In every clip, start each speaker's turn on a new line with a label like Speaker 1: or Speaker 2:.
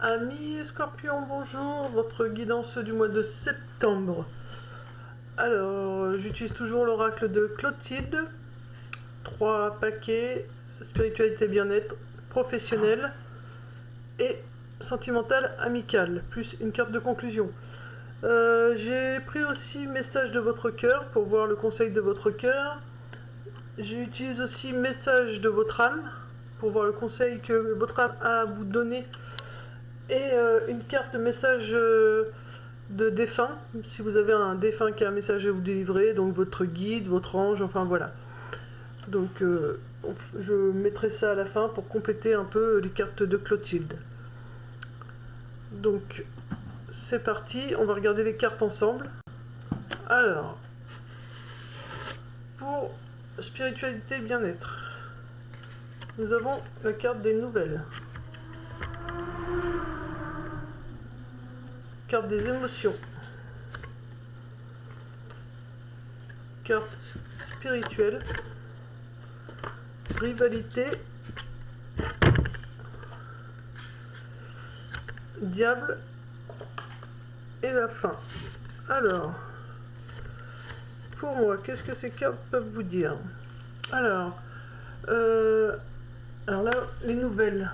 Speaker 1: Amis Scorpion, bonjour, votre guidance du mois de septembre. Alors, j'utilise toujours l'oracle de Clotilde. 3 paquets, spiritualité bien-être, professionnel et sentimental amical, plus une carte de conclusion. J'ai pris aussi message de votre cœur pour voir le conseil de votre cœur. J'utilise aussi message de votre âme pour voir le conseil que votre âme a à vous donner. Et une carte de message de défunt, si vous avez un défunt qui a un message à vous délivrer, donc votre guide, votre ange, enfin voilà. Donc je mettrai ça à la fin pour compléter un peu les cartes de Clotilde. Donc c'est parti, on va regarder les cartes ensemble. Alors, pour spiritualité bien-être, nous avons la carte des nouvelles. Carte des émotions. Carte spirituelle. Rivalité. Diable. Et la fin. Alors, pour moi, qu'est-ce que ces cartes peuvent vous dire? Alors là, les nouvelles.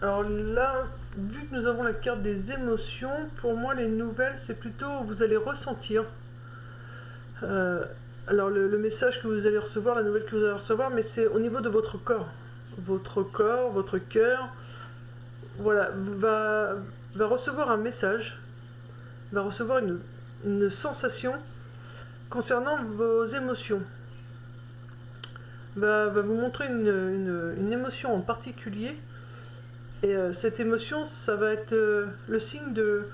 Speaker 1: Alors là, vu que nous avons la carte des émotions, pour moi, les nouvelles, c'est plutôt vous allez ressentir. Alors le message que vous allez recevoir, la nouvelle que vous allez recevoir, mais c'est au niveau de votre corps. Votre corps, votre cœur, voilà, va recevoir un message, va recevoir une sensation concernant vos émotions. Va vous montrer une émotion en particulier. Et cette émotion, ça va être le signe de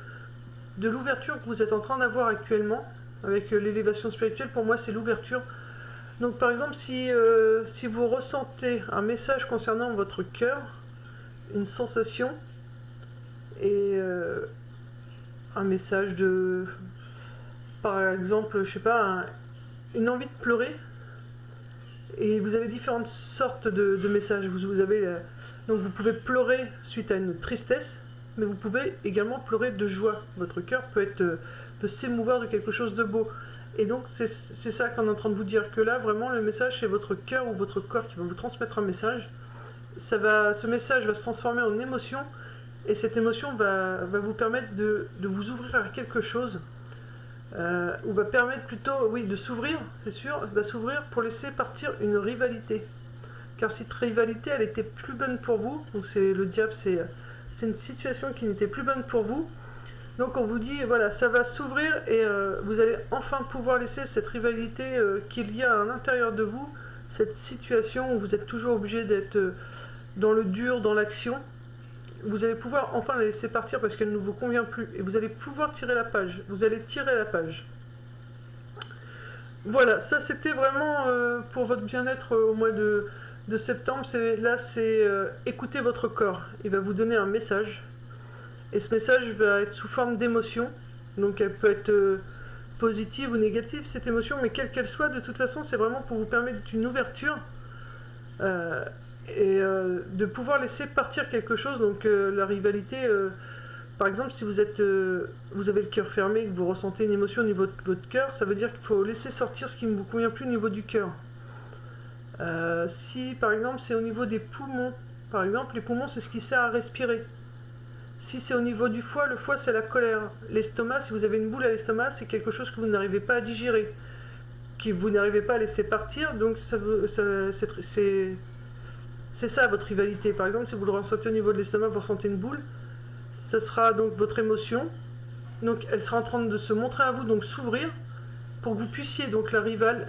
Speaker 1: l'ouverture que vous êtes en train d'avoir actuellement. Avec l'élévation spirituelle, pour moi, c'est l'ouverture. Donc par exemple, si vous ressentez un message concernant votre cœur, une sensation, et un message de, par exemple, je sais pas, une envie de pleurer, et vous avez différentes sortes de messages. Vous avez, donc vous pouvez pleurer suite à une tristesse, mais vous pouvez également pleurer de joie. Votre cœur peut s'émouvoir de quelque chose de beau. Et donc c'est ça qu'on est en train de vous dire, que là vraiment le message, c'est votre cœur ou votre corps qui va vous transmettre un message. Ce message va se transformer en émotion, et cette émotion va vous permettre de vous ouvrir à quelque chose, ou va permettre plutôt, oui, de s'ouvrir, c'est sûr, va s'ouvrir pour laisser partir une rivalité. Car cette rivalité, elle était plus bonne pour vous, donc c'est le diable, c'est une situation qui n'était plus bonne pour vous. Donc on vous dit, voilà, ça va s'ouvrir, et vous allez enfin pouvoir laisser cette rivalité qu'il y a à l'intérieur de vous, cette situation où vous êtes toujours obligé d'être dans le dur, dans l'action. Vous allez pouvoir enfin la laisser partir parce qu'elle ne vous convient plus, et vous allez pouvoir tirer la page. Vous allez tirer la page. Voilà, ça c'était vraiment pour votre bien-être au mois de septembre. Là, c'est écoutez votre corps. Il va vous donner un message. Et ce message va être sous forme d'émotion. Donc elle peut être positive ou négative, cette émotion, mais quelle qu'elle soit, de toute façon, c'est vraiment pour vous permettre une ouverture. Et de pouvoir laisser partir quelque chose. Donc la rivalité, par exemple, si vous avez le cœur fermé et que vous ressentez une émotion au niveau de votre cœur, ça veut dire qu'il faut laisser sortir ce qui ne vous convient plus au niveau du cœur. Si par exemple c'est au niveau des poumons, par exemple, les poumons, c'est ce qui sert à respirer. Si c'est au niveau du foie, le foie, c'est la colère. L'estomac, si vous avez une boule à l'estomac, c'est quelque chose que vous n'arrivez pas à digérer, que vous n'arrivez pas à laisser partir. Donc c'est ça votre rivalité. Par exemple, si vous le ressentez au niveau de l'estomac, vous ressentez une boule, ça sera donc votre émotion. Donc elle sera en train de se montrer à vous, donc s'ouvrir, pour que vous puissiez, donc la rivale,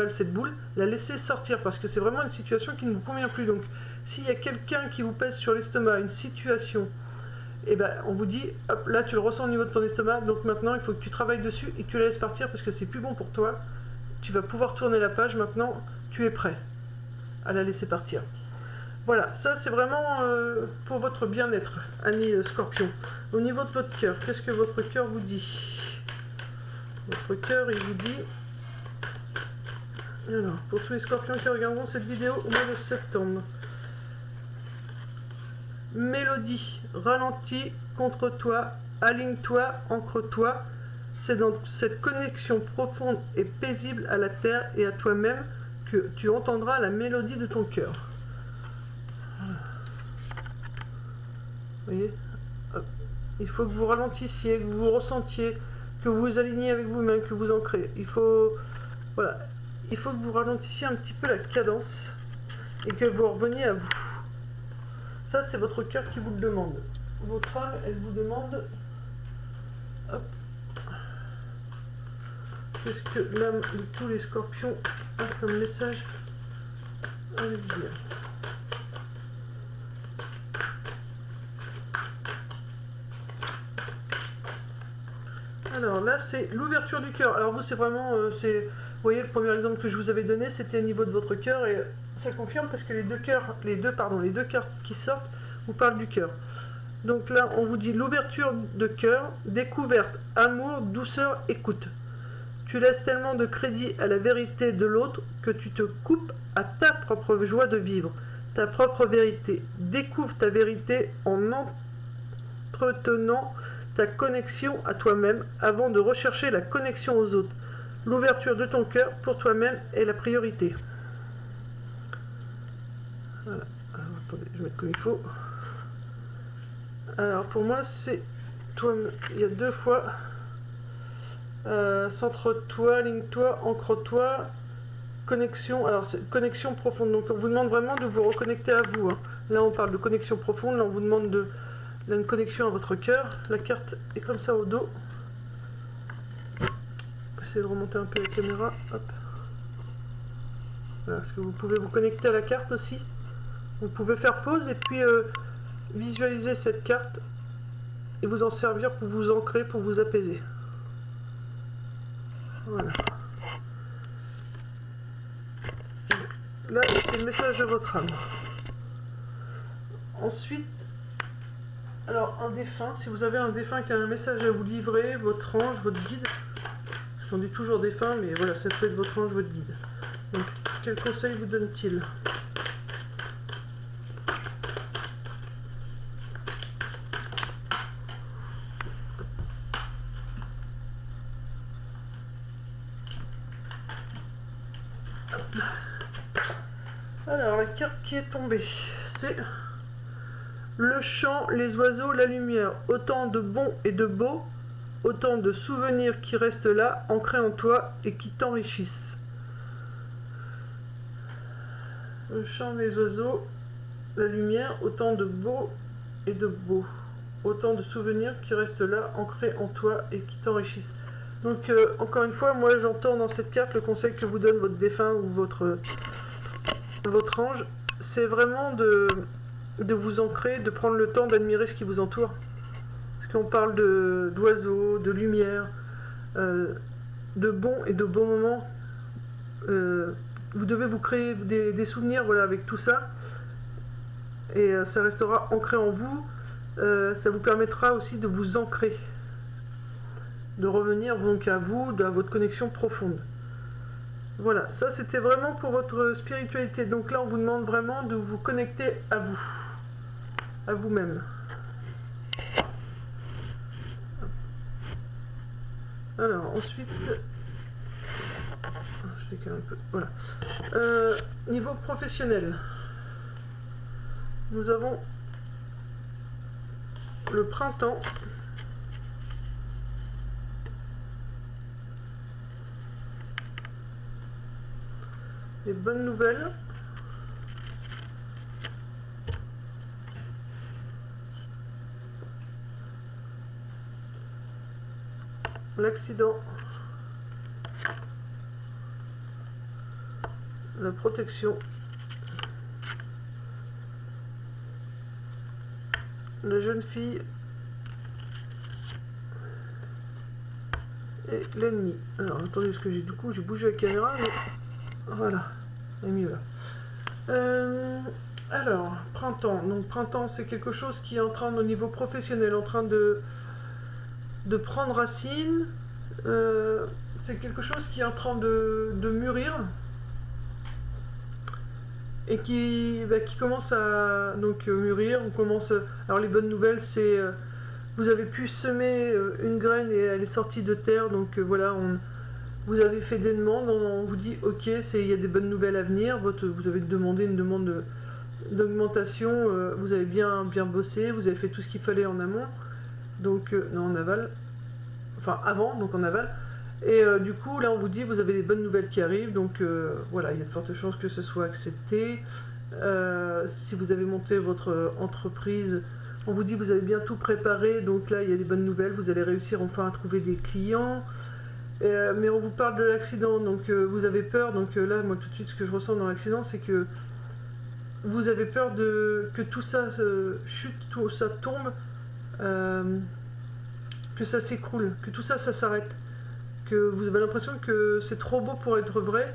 Speaker 1: cette boule, la laisser sortir, parce que c'est vraiment une situation qui ne vous convient plus. Donc s'il y a quelqu'un qui vous pèse sur l'estomac, une situation, et ben on vous dit, hop, là tu le ressens au niveau de ton estomac, donc maintenant il faut que tu travailles dessus et que tu la laisses partir, parce que c'est plus bon pour toi. Tu vas pouvoir tourner la page, maintenant tu es prêt à la laisser partir. Voilà, ça c'est vraiment pour votre bien-être, amis Scorpion. Au niveau de votre cœur, qu'est-ce que votre cœur vous dit? Votre cœur, il vous dit... Alors, pour tous les Scorpions qui regarderont cette vidéo au mois de septembre, mélodie, ralentis contre toi, aligne-toi, ancre-toi. C'est dans cette connexion profonde et paisible à la terre et à toi-même que tu entendras la mélodie de ton cœur. Voilà. Vous voyez ? Hop. Il faut que vous ralentissiez, que vous ressentiez, que vous vous aligniez avec vous-même, que vous ancrez. Voilà. Il faut que vous ralentissiez un petit peu la cadence et que vous reveniez à vous. Ça, c'est votre cœur qui vous le demande. Votre âme, elle vous demande... Hop. Qu'est-ce que l'âme de tous les scorpions a comme message à lui dire? Alors là, c'est l'ouverture du cœur. Alors vous, c'est vraiment... vous voyez, le premier exemple que je vous avais donné, c'était au niveau de votre cœur, et ça confirme parce que les deux cartes qui sortent vous parlent du cœur. Donc là, on vous dit l'ouverture de cœur, découverte, amour, douceur, écoute. Tu laisses tellement de crédit à la vérité de l'autre que tu te coupes à ta propre joie de vivre, ta propre vérité. Découvre ta vérité en entretenant ta connexion à toi-même avant de rechercher la connexion aux autres. L'ouverture de ton cœur pour toi-même est la priorité. Voilà. Alors, attendez, je vais mettre comme il faut. Alors pour moi, c'est toi. Il y a deux fois. Centre-toi, aligne-toi, ancre-toi, connexion. Alors c'est connexion profonde. Donc on vous demande vraiment de vous reconnecter à vous. Hein. Là on parle de connexion profonde. Là on vous demande une connexion à votre cœur. La carte est comme ça au dos. Essayez de remonter un peu la caméra. Hop. Voilà, parce que vous pouvez vous connecter à la carte aussi. Vous pouvez faire pause et puis visualiser cette carte et vous en servir pour vous ancrer, pour vous apaiser. Voilà. Là, c'est le message de votre âme. Ensuite, alors un défunt, si vous avez un défunt qui a un message à vous livrer, votre ange, votre guide, on dit toujours défunt, mais voilà, ça peut être votre ange, votre guide. Donc, quel conseil vous donne-t-il ? Alors, la carte qui est tombée, c'est le chant, les oiseaux, la lumière. Autant de bon et de beau, autant de souvenirs qui restent là, ancrés en toi et qui t'enrichissent. Le chant, les oiseaux, la lumière, autant de beau et de beau. Autant de souvenirs qui restent là, ancrés en toi et qui t'enrichissent. Donc, encore une fois, moi j'entends dans cette carte le conseil que vous donne votre défunt ou votre ange, c'est vraiment de vous ancrer, de prendre le temps d'admirer ce qui vous entoure. Parce qu'on parle d'oiseaux, de lumière, de bons et de beaux moments. Vous devez vous créer des souvenirs, voilà, avec tout ça. Et ça restera ancré en vous. Ça vous permettra aussi de vous ancrer. De revenir donc à vous, à votre connexion profonde. Voilà, ça c'était vraiment pour votre spiritualité. Donc là, on vous demande vraiment de vous connecter à vous, à vous-même. Alors, ensuite, je décale un peu, voilà. Niveau professionnel, nous avons le printemps. Les bonnes nouvelles. L'accident. La protection. La jeune fille. Et l'ennemi. Alors attendez, parce que du coup j'ai bougé la caméra, mais voilà, elle est mieux là. Alors, printemps. Donc printemps, c'est quelque chose qui est en train, au niveau professionnel, en train de prendre racine. C'est quelque chose qui est en train de mûrir. qui commence à donc mûrir. On commence. Alors les bonnes nouvelles, c'est vous avez pu semer une graine et elle est sortie de terre. Donc voilà, vous avez fait des demandes. On vous dit ok, il y a des bonnes nouvelles à venir. Vous avez demandé une demande d'augmentation. Vous avez bien bossé. Vous avez fait tout ce qu'il fallait en amont. Donc non, en aval. Enfin avant, donc en aval. Et du coup, là, on vous dit, vous avez des bonnes nouvelles qui arrivent, donc voilà, il y a de fortes chances que ce soit accepté. Si vous avez monté votre entreprise, on vous dit, vous avez bien tout préparé, donc là, il y a des bonnes nouvelles, vous allez réussir enfin à trouver des clients. Mais on vous parle de l'accident, donc vous avez peur, donc là, moi, tout de suite, ce que je ressens dans l'accident, c'est que vous avez peur que tout ça chute, tout ça tombe, que ça s'écroule, que tout ça, ça s'arrête. Que vous avez l'impression que c'est trop beau pour être vrai,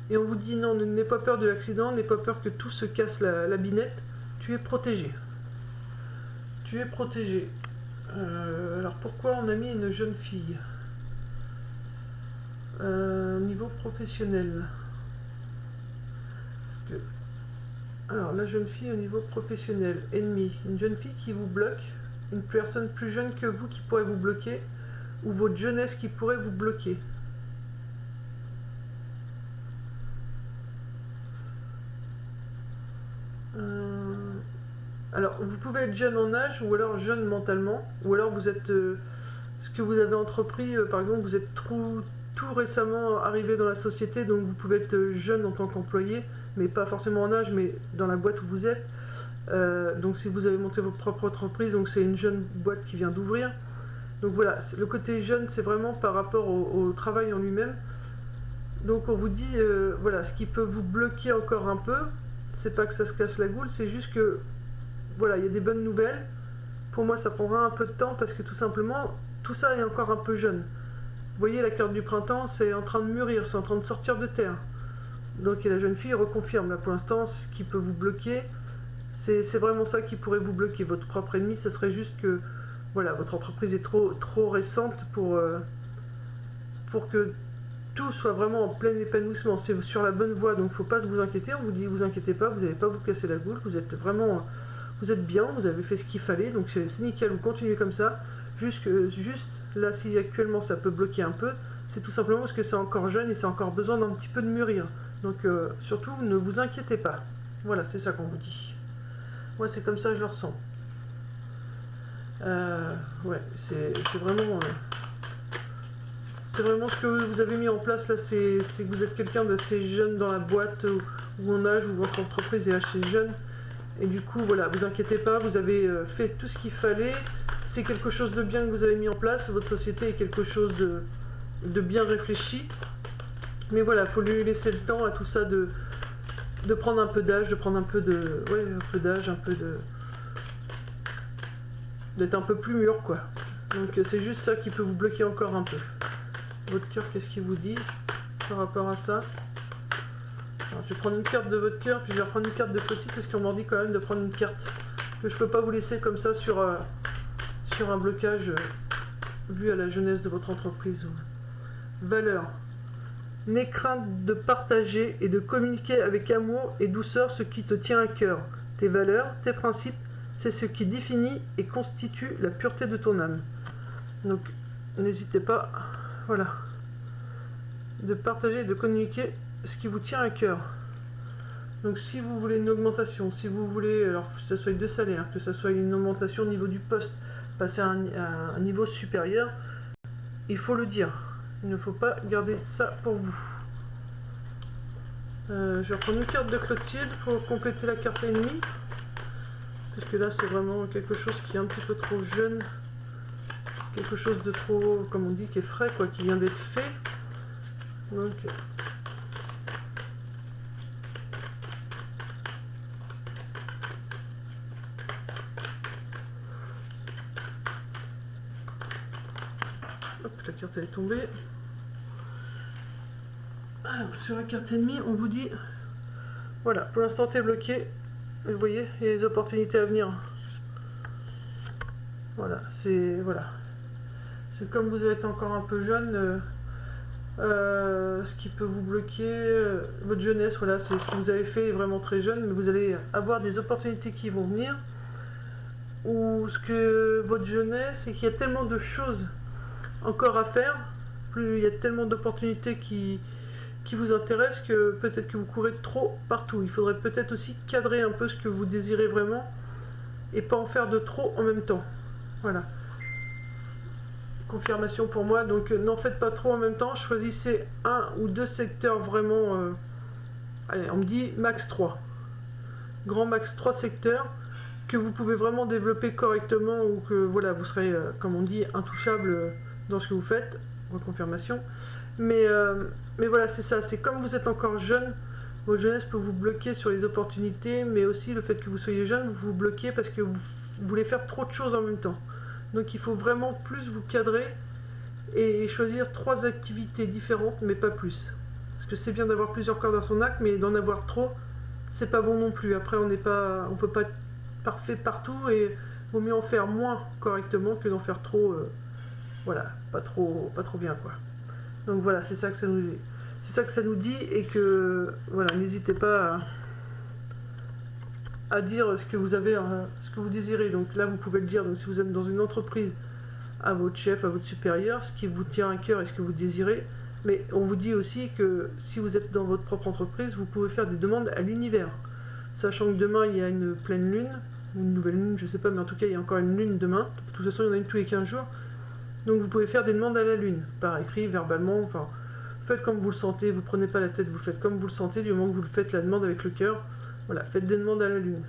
Speaker 1: et on vous dit non, n'aie pas peur de l'accident, n'aie pas peur que tout se casse la binette, tu es protégé. Tu es protégé. Alors pourquoi on a mis une jeune fille niveau professionnel? Parce que, alors la jeune fille au niveau professionnel, ennemi, une jeune fille qui vous bloque, une personne plus jeune que vous qui pourrait vous bloquer, ou votre jeunesse qui pourrait vous bloquer. Alors, vous pouvez être jeune en âge, ou alors jeune mentalement, ou alors vous êtes ce que vous avez entrepris, par exemple, vous êtes tout récemment arrivé dans la société, donc vous pouvez être jeune en tant qu'employé, mais pas forcément en âge, mais dans la boîte où vous êtes. Donc si vous avez monté votre propre entreprise, donc c'est une jeune boîte qui vient d'ouvrir. Donc voilà, le côté jeune, c'est vraiment par rapport au travail en lui-même. Donc on vous dit, voilà, ce qui peut vous bloquer encore un peu, c'est pas que ça se casse la goule, c'est juste que voilà, il y a des bonnes nouvelles. Pour moi, ça prendra un peu de temps parce que tout simplement, tout ça est encore un peu jeune. Vous voyez, la carte du printemps, c'est en train de mûrir, c'est en train de sortir de terre. Donc, et la jeune fille reconfirme, là pour l'instant, ce qui peut vous bloquer, c'est vraiment ça qui pourrait vous bloquer. Votre propre ennemi, ça serait juste que voilà, votre entreprise est trop récente pour que tout soit vraiment en plein épanouissement. C'est sur la bonne voie, donc il ne faut pas vous inquiéter. On vous dit, vous inquiétez pas, vous n'allez pas vous casser la goule, vous êtes vraiment... Vous êtes bien, vous avez fait ce qu'il fallait, donc c'est nickel, vous continuez comme ça. Juste là, si actuellement ça peut bloquer un peu, c'est tout simplement parce que c'est encore jeune et c'est encore besoin d'un petit peu de mûrir. Donc surtout, ne vous inquiétez pas. Voilà, c'est ça qu'on vous dit. Moi, c'est comme ça, je le ressens. Ouais, c'est vraiment... c'est vraiment ce que vous avez mis en place là, c'est que vous êtes quelqu'un d'assez jeune dans la boîte ou en âge, où votre entreprise est assez jeune. Et du coup, voilà, vous inquiétez pas, vous avez fait tout ce qu'il fallait. C'est quelque chose de bien que vous avez mis en place. Votre société est quelque chose de bien réfléchi. Mais voilà, il faut lui laisser le temps à tout ça de prendre un peu d'âge, de prendre un peu de... Ouais, un peu d'âge, un peu de... d'être un peu plus mûr, quoi. Donc c'est juste ça qui peut vous bloquer encore un peu. Votre cœur, qu'est-ce qu'il vous dit par rapport à ça? Alors, je vais prendre une carte de votre cœur, puis je vais reprendre une carte de petite, parce qu'on m'a dit quand même de prendre une carte. Que je peux pas vous laisser comme ça sur un blocage vu à la jeunesse de votre entreprise. Valeur. N'aie crainte de partager et de communiquer avec amour et douceur ce qui te tient à cœur. Tes valeurs, tes principes, c'est ce qui définit et constitue la pureté de ton âme. Donc, n'hésitez pas, voilà, de partager et de communiquer ce qui vous tient à cœur. Donc si vous voulez une augmentation, si vous voulez, alors que ce soit de salaire, que ce soit une augmentation au niveau du poste, passer à un niveau supérieur, il faut le dire. Il ne faut pas garder ça pour vous. Je vais reprendre une carte de Clotilde pour compléter la carte ennemie. Parce que là c'est vraiment quelque chose qui est un petit peu trop jeune. Quelque chose de trop, comme on dit, qui est frais, quoi, qui vient d'être fait. Donc... Hop, la carte elle est tombée. Alors, sur la carte ennemie, on vous dit... Voilà, pour l'instant t'es bloqué. Vous voyez, il y a des opportunités à venir. Voilà, c'est... Voilà. C'est comme vous êtes encore un peu jeune. Ce qui peut vous bloquer, votre jeunesse, voilà, c'est ce que vous avez fait vraiment très jeune, mais vous allez avoir des opportunités qui vont venir. Ou ce que votre jeunesse, c'est qu'il y a tellement de choses encore à faire, plus il y a tellement d'opportunités qui vous intéressent que peut-être que vous courez trop partout. Il faudrait peut-être aussi cadrer un peu ce que vous désirez vraiment et pas en faire de trop en même temps. Voilà. Confirmation pour moi, donc n'en faites pas trop en même temps, choisissez un ou deux secteurs vraiment, allez, on me dit max 3, grand max 3 secteurs que vous pouvez vraiment développer correctement ou que voilà, vous serez, comme on dit, intouchable dans ce que vous faites, reconfirmation. Mais voilà, c'est ça, c'est comme vous êtes encore jeune, votre jeunesse peut vous bloquer sur les opportunités, mais aussi le fait que vous soyez jeune, vous vous bloquez parce que vous voulez faire trop de choses en même temps. Donc il faut vraiment plus vous cadrer et choisir 3 activités différentes, mais pas plus. Parce que c'est bien d'avoir plusieurs cordes à son arc, mais d'en avoir trop, c'est pas bon non plus. Après, on peut pas être parfait partout et vaut mieux en faire moins correctement que d'en faire trop, voilà, pas trop bien quoi. Donc voilà, c'est ça que ça nous dit. C'est ça que ça nous dit et que voilà, n'hésitez pas à dire ce que vous avez, ce que vous désirez. Donc là, vous pouvez le dire. Donc si vous êtes dans une entreprise, à votre chef, à votre supérieur, ce qui vous tient à cœur et ce que vous désirez. Mais on vous dit aussi que si vous êtes dans votre propre entreprise, vous pouvez faire des demandes à l'univers. Sachant que demain, il y a une pleine lune, ou une nouvelle lune, je sais pas, mais en tout cas, il y a encore une lune demain. De toute façon, il y en a une tous les 15 jours. Donc vous pouvez faire des demandes à la lune, par écrit, verbalement, enfin, faites comme vous le sentez, vous prenez pas la tête, vous faites comme vous le sentez, du moment que vous le faites la demande avec le cœur. Voilà, faites des demandes à la lune.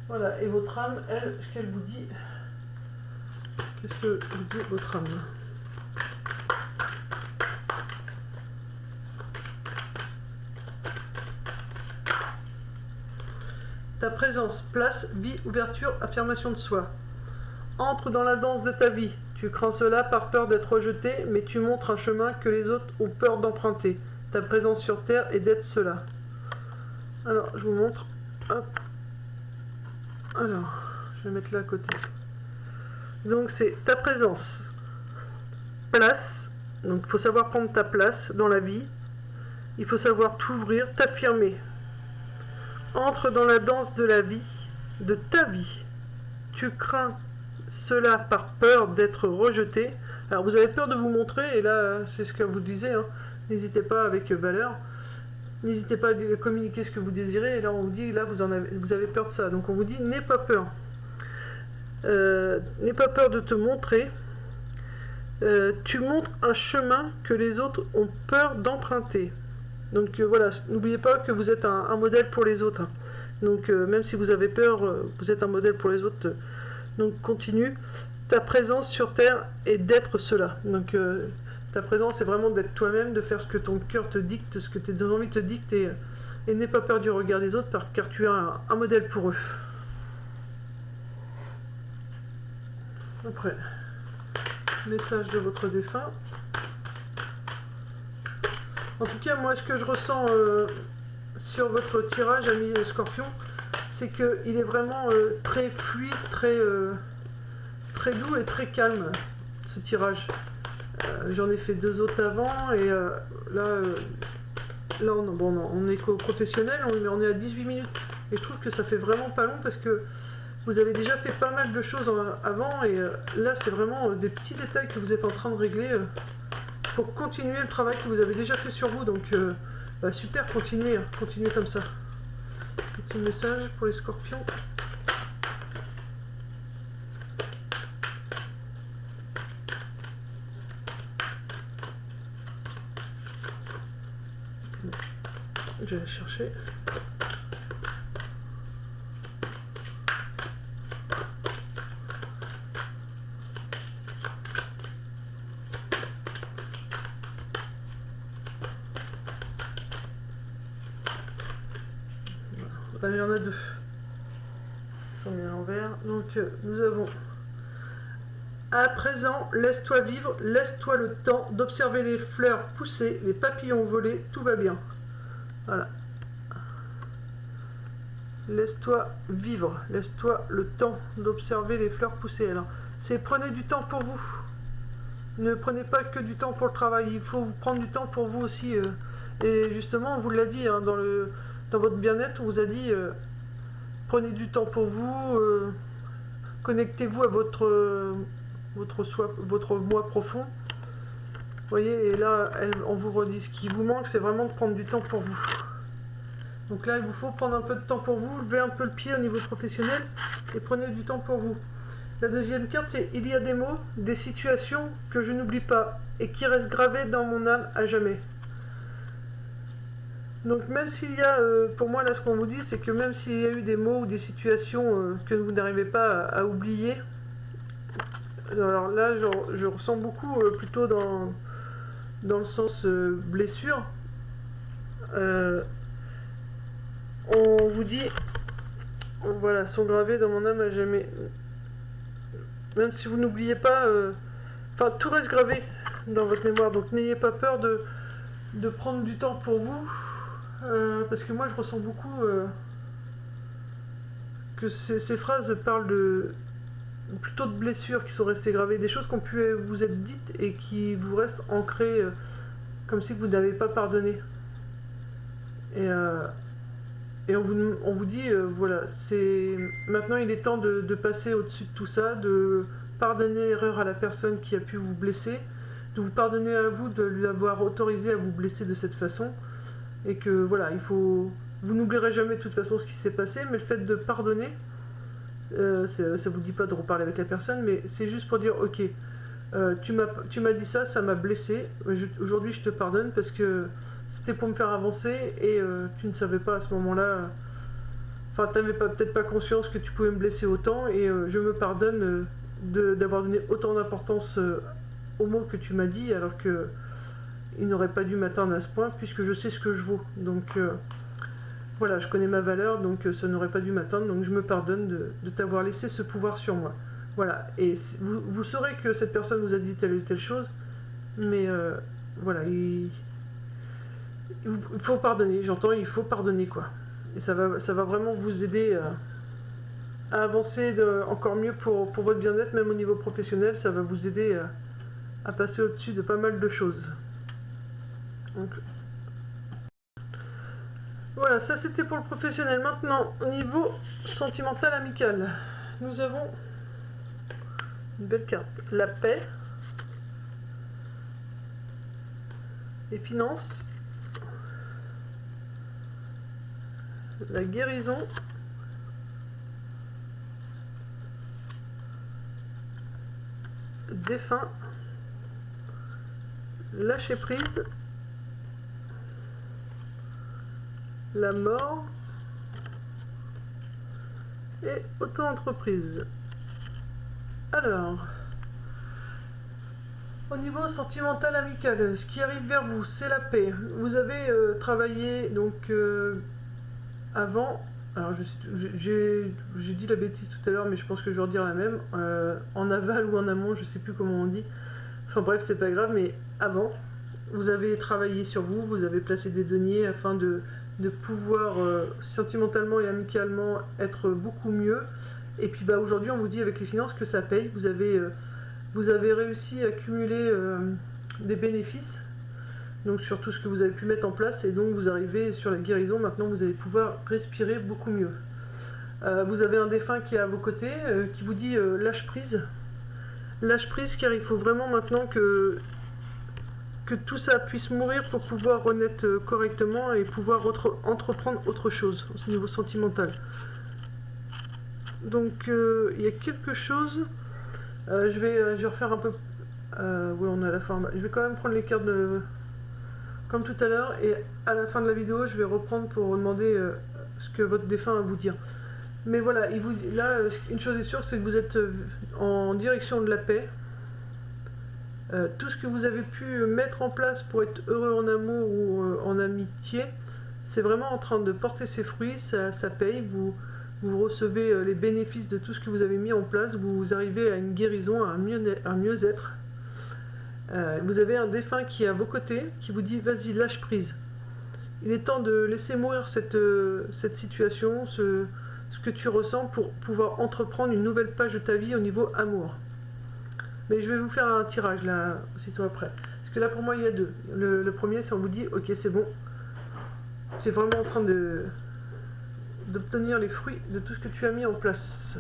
Speaker 1: Voilà, et votre âme, elle, ce qu'elle vous dit, qu'est-ce que vous dit votre âme? Ta présence, place, vie, ouverture, affirmation de soi. Entre dans la danse de ta vie. Tu crains cela par peur d'être rejeté, mais tu montres un chemin que les autres ont peur d'emprunter. Ta présence sur terre est d'être cela. Alors, je vous montre. Hop. Alors, je vais mettre là à côté. Donc, c'est ta présence. Place. Donc, il faut savoir prendre ta place dans la vie. Il faut savoir t'ouvrir, t'affirmer. Entre dans la danse de la vie, de ta vie. Tu crains cela par peur d'être rejeté. Alors vous avez peur de vous montrer, et là c'est ce que vous disiez, hein. N'hésitez pas avec valeur. N'hésitez pas à communiquer ce que vous désirez, et là on vous dit, là vous avez peur de ça. Donc on vous dit, n'aie pas peur. N'aie pas peur de te montrer. Tu montres un chemin que les autres ont peur d'emprunter. Donc voilà, n'oubliez pas que vous êtes un modèle pour les autres. Donc même si vous avez peur, vous êtes un modèle pour les autres. Donc continue. Ta présence sur terre est d'être cela. Donc ta présence c'est vraiment d'être toi-même, de faire ce que ton cœur te dicte, ce que tes envies te dictent, et n'aie pas peur du regard des autres car tu es un modèle pour eux. Après, message de votre défunt. En tout cas, moi, ce que je ressens sur votre tirage, ami Scorpion, c'est qu'il est vraiment très fluide, très doux et très calme, ce tirage. J'en ai fait 2 autres avant, et là on est professionnel, mais on est à 18 minutes. Et je trouve que ça fait vraiment pas long, parce que vous avez déjà fait pas mal de choses avant, et là c'est vraiment des petits détails que vous êtes en train de régler pour continuer le travail que vous avez déjà fait sur vous. Donc super, continuez comme ça. Petit message pour les scorpions. Je vais chercher. Il y en a 2. Ils sont mis à l'envers. Donc nous avons: à présent, laisse-toi vivre, laisse-toi le temps d'observer les fleurs pousser, les papillons voler, tout va bien. Voilà. Laisse-toi vivre, laisse-toi le temps d'observer les fleurs pousser. Alors, c'est prenez du temps pour vous. Ne prenez pas que du temps pour le travail, il faut prendre du temps pour vous aussi. Et justement, on vous l'a dit, hein, dans votre bien-être, on vous a dit, prenez du temps pour vous, connectez-vous à votre moi profond. Vous voyez, et là, on vous redit, ce qui vous manque, c'est vraiment de prendre du temps pour vous. Donc là, il vous faut prendre un peu de temps pour vous, lever un peu le pied au niveau professionnel, et prenez du temps pour vous. La deuxième carte, c'est « Il y a des mots, des situations que je n'oublie pas, et qui restent gravées dans mon âme à jamais ». Donc même s'il y a, pour moi là ce qu'on vous dit, c'est que même s'il y a eu des mots ou des situations que vous n'arrivez pas à oublier, alors là je ressens beaucoup plutôt dans le sens blessure. On vous dit, voilà, sont gravés dans mon âme à jamais. Même si vous n'oubliez pas, enfin tout reste gravé dans votre mémoire, donc n'ayez pas peur de prendre du temps pour vous, parce que moi je ressens beaucoup que ces phrases parlent plutôt de blessures qui sont restées gravées, des choses qu'on pu vous être dites et qui vous restent ancrées, comme si vous n'avez pas pardonné. Et on vous dit, voilà, maintenant il est temps de passer au-dessus de tout ça, de pardonner l'erreur à la personne qui a pu vous blesser, de vous pardonner à vous de lui avoir autorisé à vous blesser de cette façon, et que voilà, vous n'oublierez jamais de toute façon ce qui s'est passé, mais le fait de pardonner, ça vous dit pas de reparler avec la personne, mais c'est juste pour dire, ok, tu m'as dit ça, ça m'a blessé, aujourd'hui je te pardonne parce que c'était pour me faire avancer et tu ne savais pas à ce moment-là, enfin tu n'avais peut-être pas conscience que tu pouvais me blesser autant et je me pardonne d'avoir donné autant d'importance aux mots que tu m'as dit alors que il n'aurait pas dû m'atteindre à ce point puisque je sais ce que je vaux. Donc voilà, je connais ma valeur, donc ça n'aurait pas dû m'atteindre, donc je me pardonne de t'avoir laissé ce pouvoir sur moi. Voilà, et vous saurez que cette personne vous a dit telle ou telle chose, mais voilà, il faut pardonner, j'entends, il faut pardonner quoi. Et ça va vraiment vous aider à avancer encore mieux pour votre bien-être, même au niveau professionnel, ça va vous aider à passer au-dessus de pas mal de choses. Donc, voilà, ça c'était pour le professionnel. Maintenant, au niveau sentimental amical, nous avons une belle carte. La paix, les finances, la guérison, défunt, lâcher prise, la mort et auto-entreprise. Alors, au niveau sentimental amical, ce qui arrive vers vous, c'est la paix. Vous avez travaillé donc avant, alors j'ai dit la bêtise tout à l'heure, mais je pense que je vais redire la même, en aval ou en amont, je sais plus comment on dit. Enfin bref, c'est pas grave, mais avant, vous avez travaillé sur vous, vous avez placé des deniers afin de pouvoir sentimentalement et amicalement être beaucoup mieux. Et puis bah, aujourd'hui, on vous dit avec les finances que ça paye. Vous avez réussi à accumuler des bénéfices donc sur tout ce que vous avez pu mettre en place, et donc vous arrivez sur la guérison. Maintenant vous allez pouvoir respirer beaucoup mieux. Vous avez un défunt qui est à vos côtés, qui vous dit lâche prise. Lâche prise, car il faut vraiment maintenant que tout ça puisse mourir pour pouvoir renaître correctement et pouvoir entreprendre autre chose au niveau sentimental. Donc il y a quelque chose, je vais refaire un peu, oui on est à la fin, je vais quand même prendre les cartes comme tout à l'heure, et à la fin de la vidéo je vais reprendre pour demander ce que votre défunt a à vous dire. Mais voilà, là une chose est sûre, c'est que vous êtes en direction de la paix. Tout ce que vous avez pu mettre en place pour être heureux en amour ou en amitié, c'est vraiment en train de porter ses fruits, ça paye, vous recevez les bénéfices de tout ce que vous avez mis en place, vous arrivez à une guérison, à un mieux-être. Vous avez un défunt qui est à vos côtés, qui vous dit vas-y, lâche prise. Il est temps de laisser mourir cette situation, ce que tu ressens, pour pouvoir entreprendre une nouvelle page de ta vie au niveau amour. Mais je vais vous faire un tirage là, aussitôt après. Parce que là pour moi il y a deux. Le premier c'est on vous dit ok c'est bon. C'est vraiment en train d'obtenir les fruits de tout ce que tu as mis en place.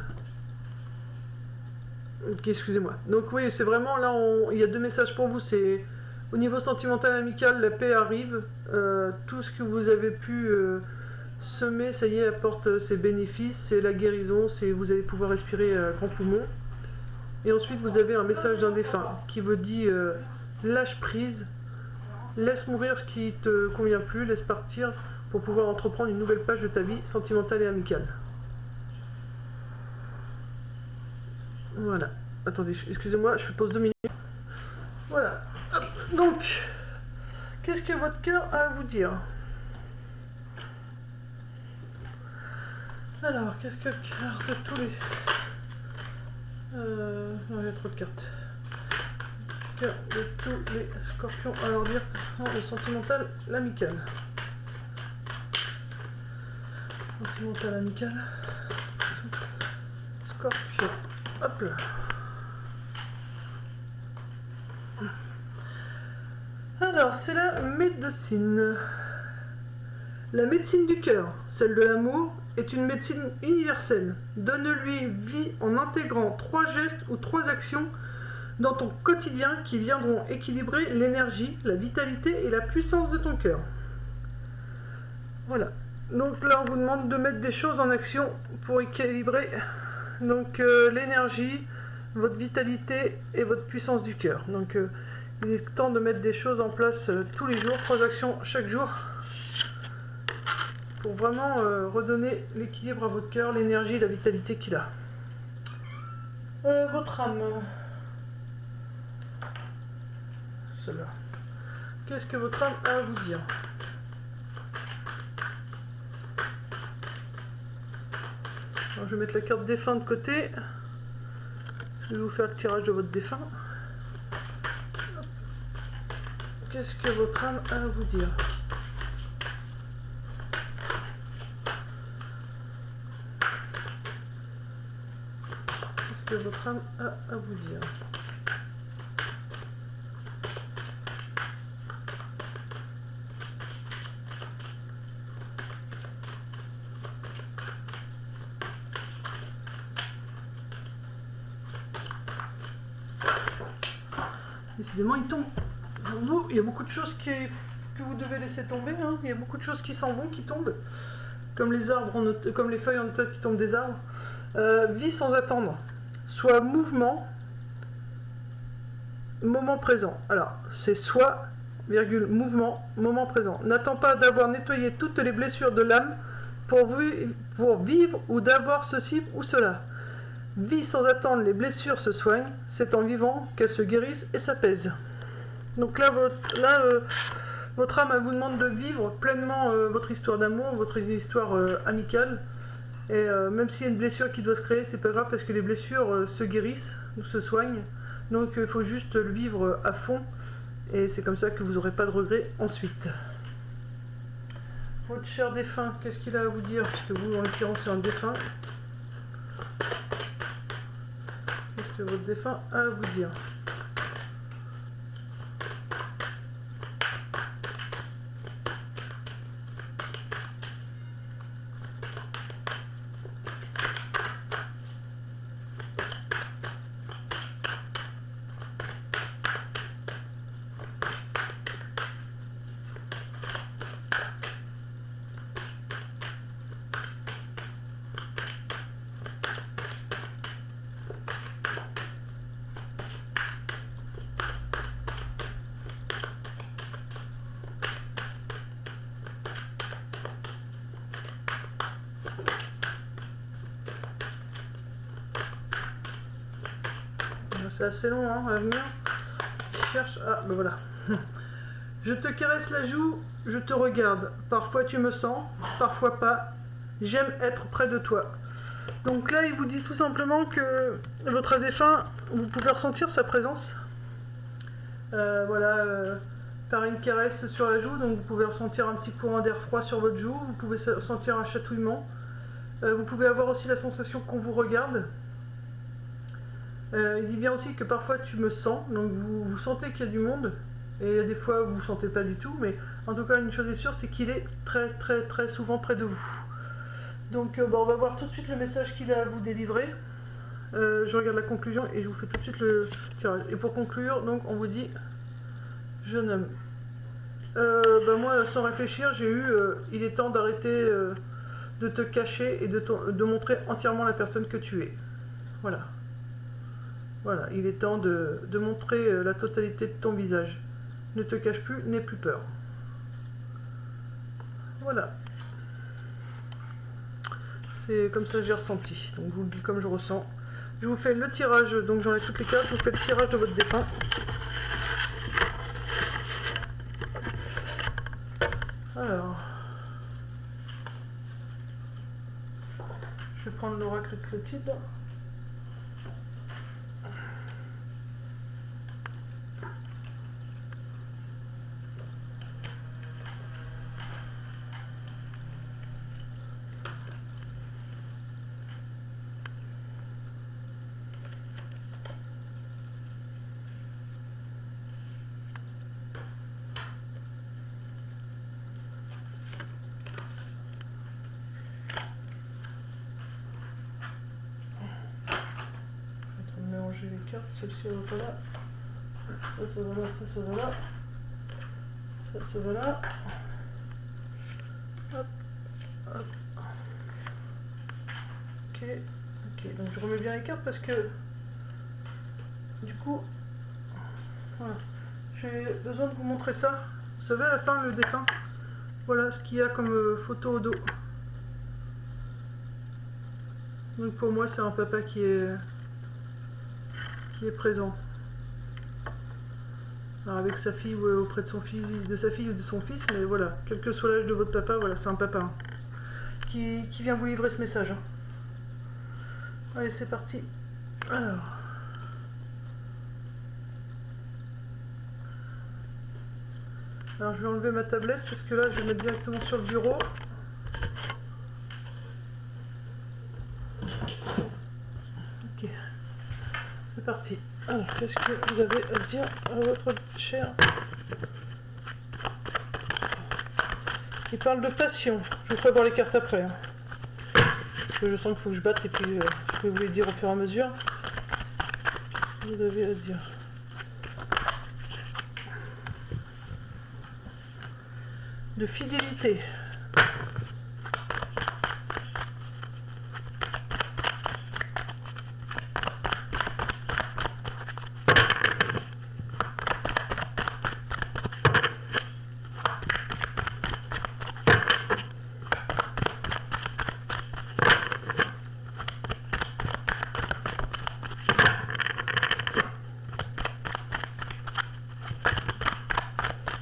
Speaker 1: Ok, excusez-moi. Donc oui, c'est vraiment là, il y a deux messages pour vous. C'est au niveau sentimental amical, la paix arrive. Tout ce que vous avez pu semer, ça y est, apporte ses bénéfices. C'est la guérison, c'est vous allez pouvoir respirer à grand poumon. Et ensuite, vous avez un message d'un défunt qui vous dit lâche prise, laisse mourir ce qui te convient plus, laisse partir pour pouvoir entreprendre une nouvelle page de ta vie sentimentale et amicale. Voilà. Attendez, excusez-moi, je pose 2 minutes. Voilà. Hop. Donc, qu'est-ce que votre cœur a à vous dire? Alors, qu'est-ce que le cœur de tous les... non, il y a trop de cartes. Cœur de tous les scorpions à leur dire le sentimental, l'amical. Sentimental, amical. Scorpion. Hop là. Alors, c'est la médecine. La médecine du cœur, celle de l'amour, est une médecine universelle. Donne-lui vie en intégrant 3 gestes ou 3 actions dans ton quotidien qui viendront équilibrer l'énergie, la vitalité et la puissance de ton cœur. Voilà. Donc là, on vous demande de mettre des choses en action pour équilibrer donc l'énergie, votre vitalité et votre puissance du cœur. Donc il est temps de mettre des choses en place tous les jours, 3 actions chaque jour pour vraiment redonner l'équilibre à votre cœur, l'énergie et la vitalité qu'il a. Votre âme. Cela. Qu'est-ce que votre âme a à vous dire? Alors, je vais mettre la carte défunt de côté. Je vais vous faire le tirage de votre défunt. Qu'est-ce que votre âme a à vous dire? Qu'est-ce que votre âme a à vous dire? Décidément, il tombe. Vous, il y a beaucoup de choses que vous devez laisser tomber. Hein. Il y a beaucoup de choses qui s'en vont, qui tombent. Comme les arbres, comme les feuilles en automne qui tombent des arbres. Vie sans attendre. Soit mouvement, moment présent. Alors, c'est soit, virgule, mouvement, moment présent. N'attends pas d'avoir nettoyé toutes les blessures de l'âme pour vivre ou d'avoir ceci ou cela. Vie sans attendre, les blessures se soignent, c'est en vivant qu'elles se guérissent et s'apaisent. Donc là, votre âme vous demande de vivre pleinement votre histoire d'amour, votre histoire amicale. Et même s'il y a une blessure qui doit se créer, c'est pas grave parce que les blessures se guérissent ou se soignent. Donc il faut juste le vivre à fond. Et c'est comme ça que vous n'aurez pas de regrets ensuite. Votre cher défunt, qu'est-ce qu'il a à vous dire? Parce que vous, en l'occurrence, c'est un défunt. Qu'est-ce que votre défunt a à vous dire? C'est assez long hein, à venir. Je cherche. Ah, ben voilà. Je te caresse la joue, je te regarde. Parfois tu me sens, parfois pas. J'aime être près de toi. Donc là, il vous dit tout simplement que votre défunt, vous pouvez ressentir sa présence. Voilà, par une caresse sur la joue. Donc vous pouvez ressentir un petit courant d'air froid sur votre joue. Vous pouvez sentir un chatouillement. Vous pouvez avoir aussi la sensation qu'on vous regarde. Il dit bien aussi que parfois tu me sens, donc vous sentez qu'il y a du monde, et des fois vous ne sentez pas du tout, mais en tout cas une chose est sûre, c'est qu'il est très souvent près de vous. Donc on va voir tout de suite le message qu'il a à vous délivrer. Je regarde la conclusion et je vous fais tout de suite le tirage. Et pour conclure, donc on vous dit, jeune homme, moi sans réfléchir, j'ai eu, il est temps d'arrêter de te cacher et de montrer entièrement la personne que tu es. Voilà. Voilà, il est temps de montrer la totalité de ton visage. Ne te cache plus, n'aie plus peur. Voilà. C'est comme ça que j'ai ressenti. Donc je vous le dis comme je ressens. Je vous fais le tirage, donc j'enlève toutes les cartes, je vous fais le tirage de votre défunt. Alors. Je vais prendre l'oracle Clotilde. Mélanger les cartes, celle-ci elle va pas là, ça va là, ça va là, ça va là, hop, hop, ok, donc je remets bien les cartes parce que du coup, voilà, j'ai besoin de vous montrer ça. Vous savez à la fin le défunt, voilà ce qu'il y a comme photo au dos. Donc pour moi c'est un papa qui est présent. Alors avec sa fille ou auprès de son fils, de sa fille ou de son fils, mais voilà, quel que soit l'âge de votre papa, voilà, c'est un papa hein, qui vient vous livrer ce message. Hein. Allez, c'est parti. Alors je vais enlever ma tablette parce que là je vais mettre directement sur le bureau. Ok, c'est parti. Alors, qu'est-ce que vous avez à dire à votre cher? Il parle de passion. Je vous ferai voir les cartes après. Hein. Parce que je sens qu'il faut que je batte et puis je vais vous les dire au fur et à mesure. Qu'est-ce que vous avez à dire? De fidélité.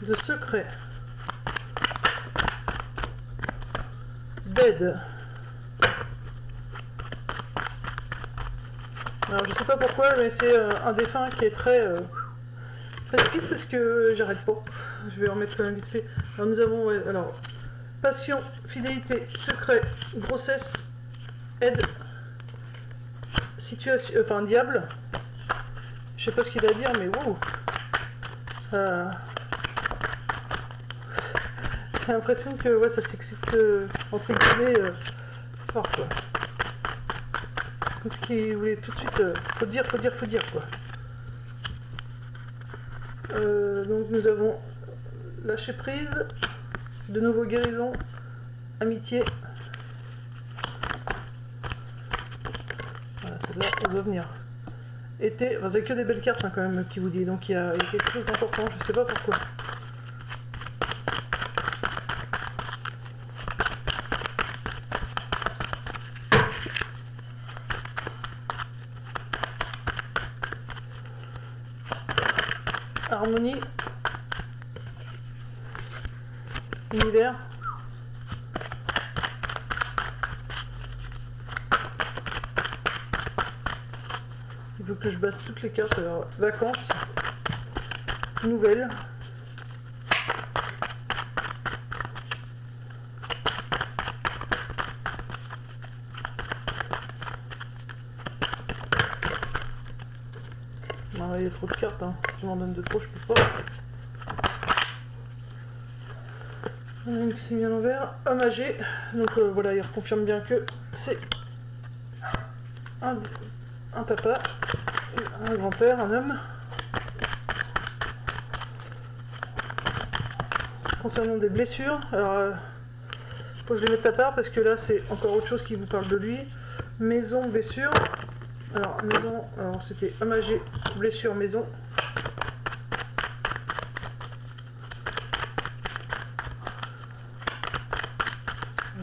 Speaker 1: De secret, d'aide. Alors je sais pas pourquoi, mais c'est un défunt qui est très speed parce que j'arrête pas. Je vais en mettre quand même vite fait. Alors nous avons, ouais, alors passion, fidélité, secret, grossesse, aide, situation, enfin diable. Je sais pas ce qu'il a à dire, mais wow, ça. J'ai l'impression que ouais, ça s'excite entre guillemets fort quoi. Parce qu'il voulait tout de suite faut dire quoi. Donc nous avons lâcher prise, de nouveau guérison, amitié. Voilà, celle-là on va venir. Été, enfin, c'est que des belles cartes hein, quand même qui vous dit, donc il y a quelque chose d'important, je sais pas pourquoi. Harmonie, univers, il faut que je base toutes les cartes. Alors vacances, nouvelles, il y a trop de cartes, hein. Je m'en donne de trop, je peux pas. On a une qui s'est mis à l'envers. Homme âgé. Donc voilà, il reconfirme bien que c'est un papa, un grand-père, un homme. Concernant des blessures, alors faut que je les mette à part parce que là c'est encore autre chose qui vous parle de lui. Maison, blessure. Alors maison, alors c'était homme âgé, blessure, maison.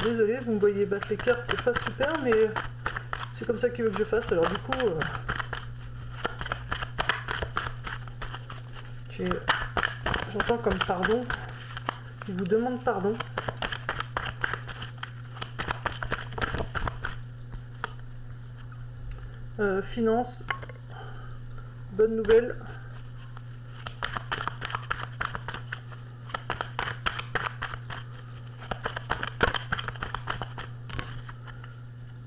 Speaker 1: Désolé, vous me voyez battre les cartes, c'est pas super, mais c'est comme ça qu'il veut que je fasse. Alors du coup, j'entends comme pardon. Il vous demande pardon. Finance, bonne nouvelle.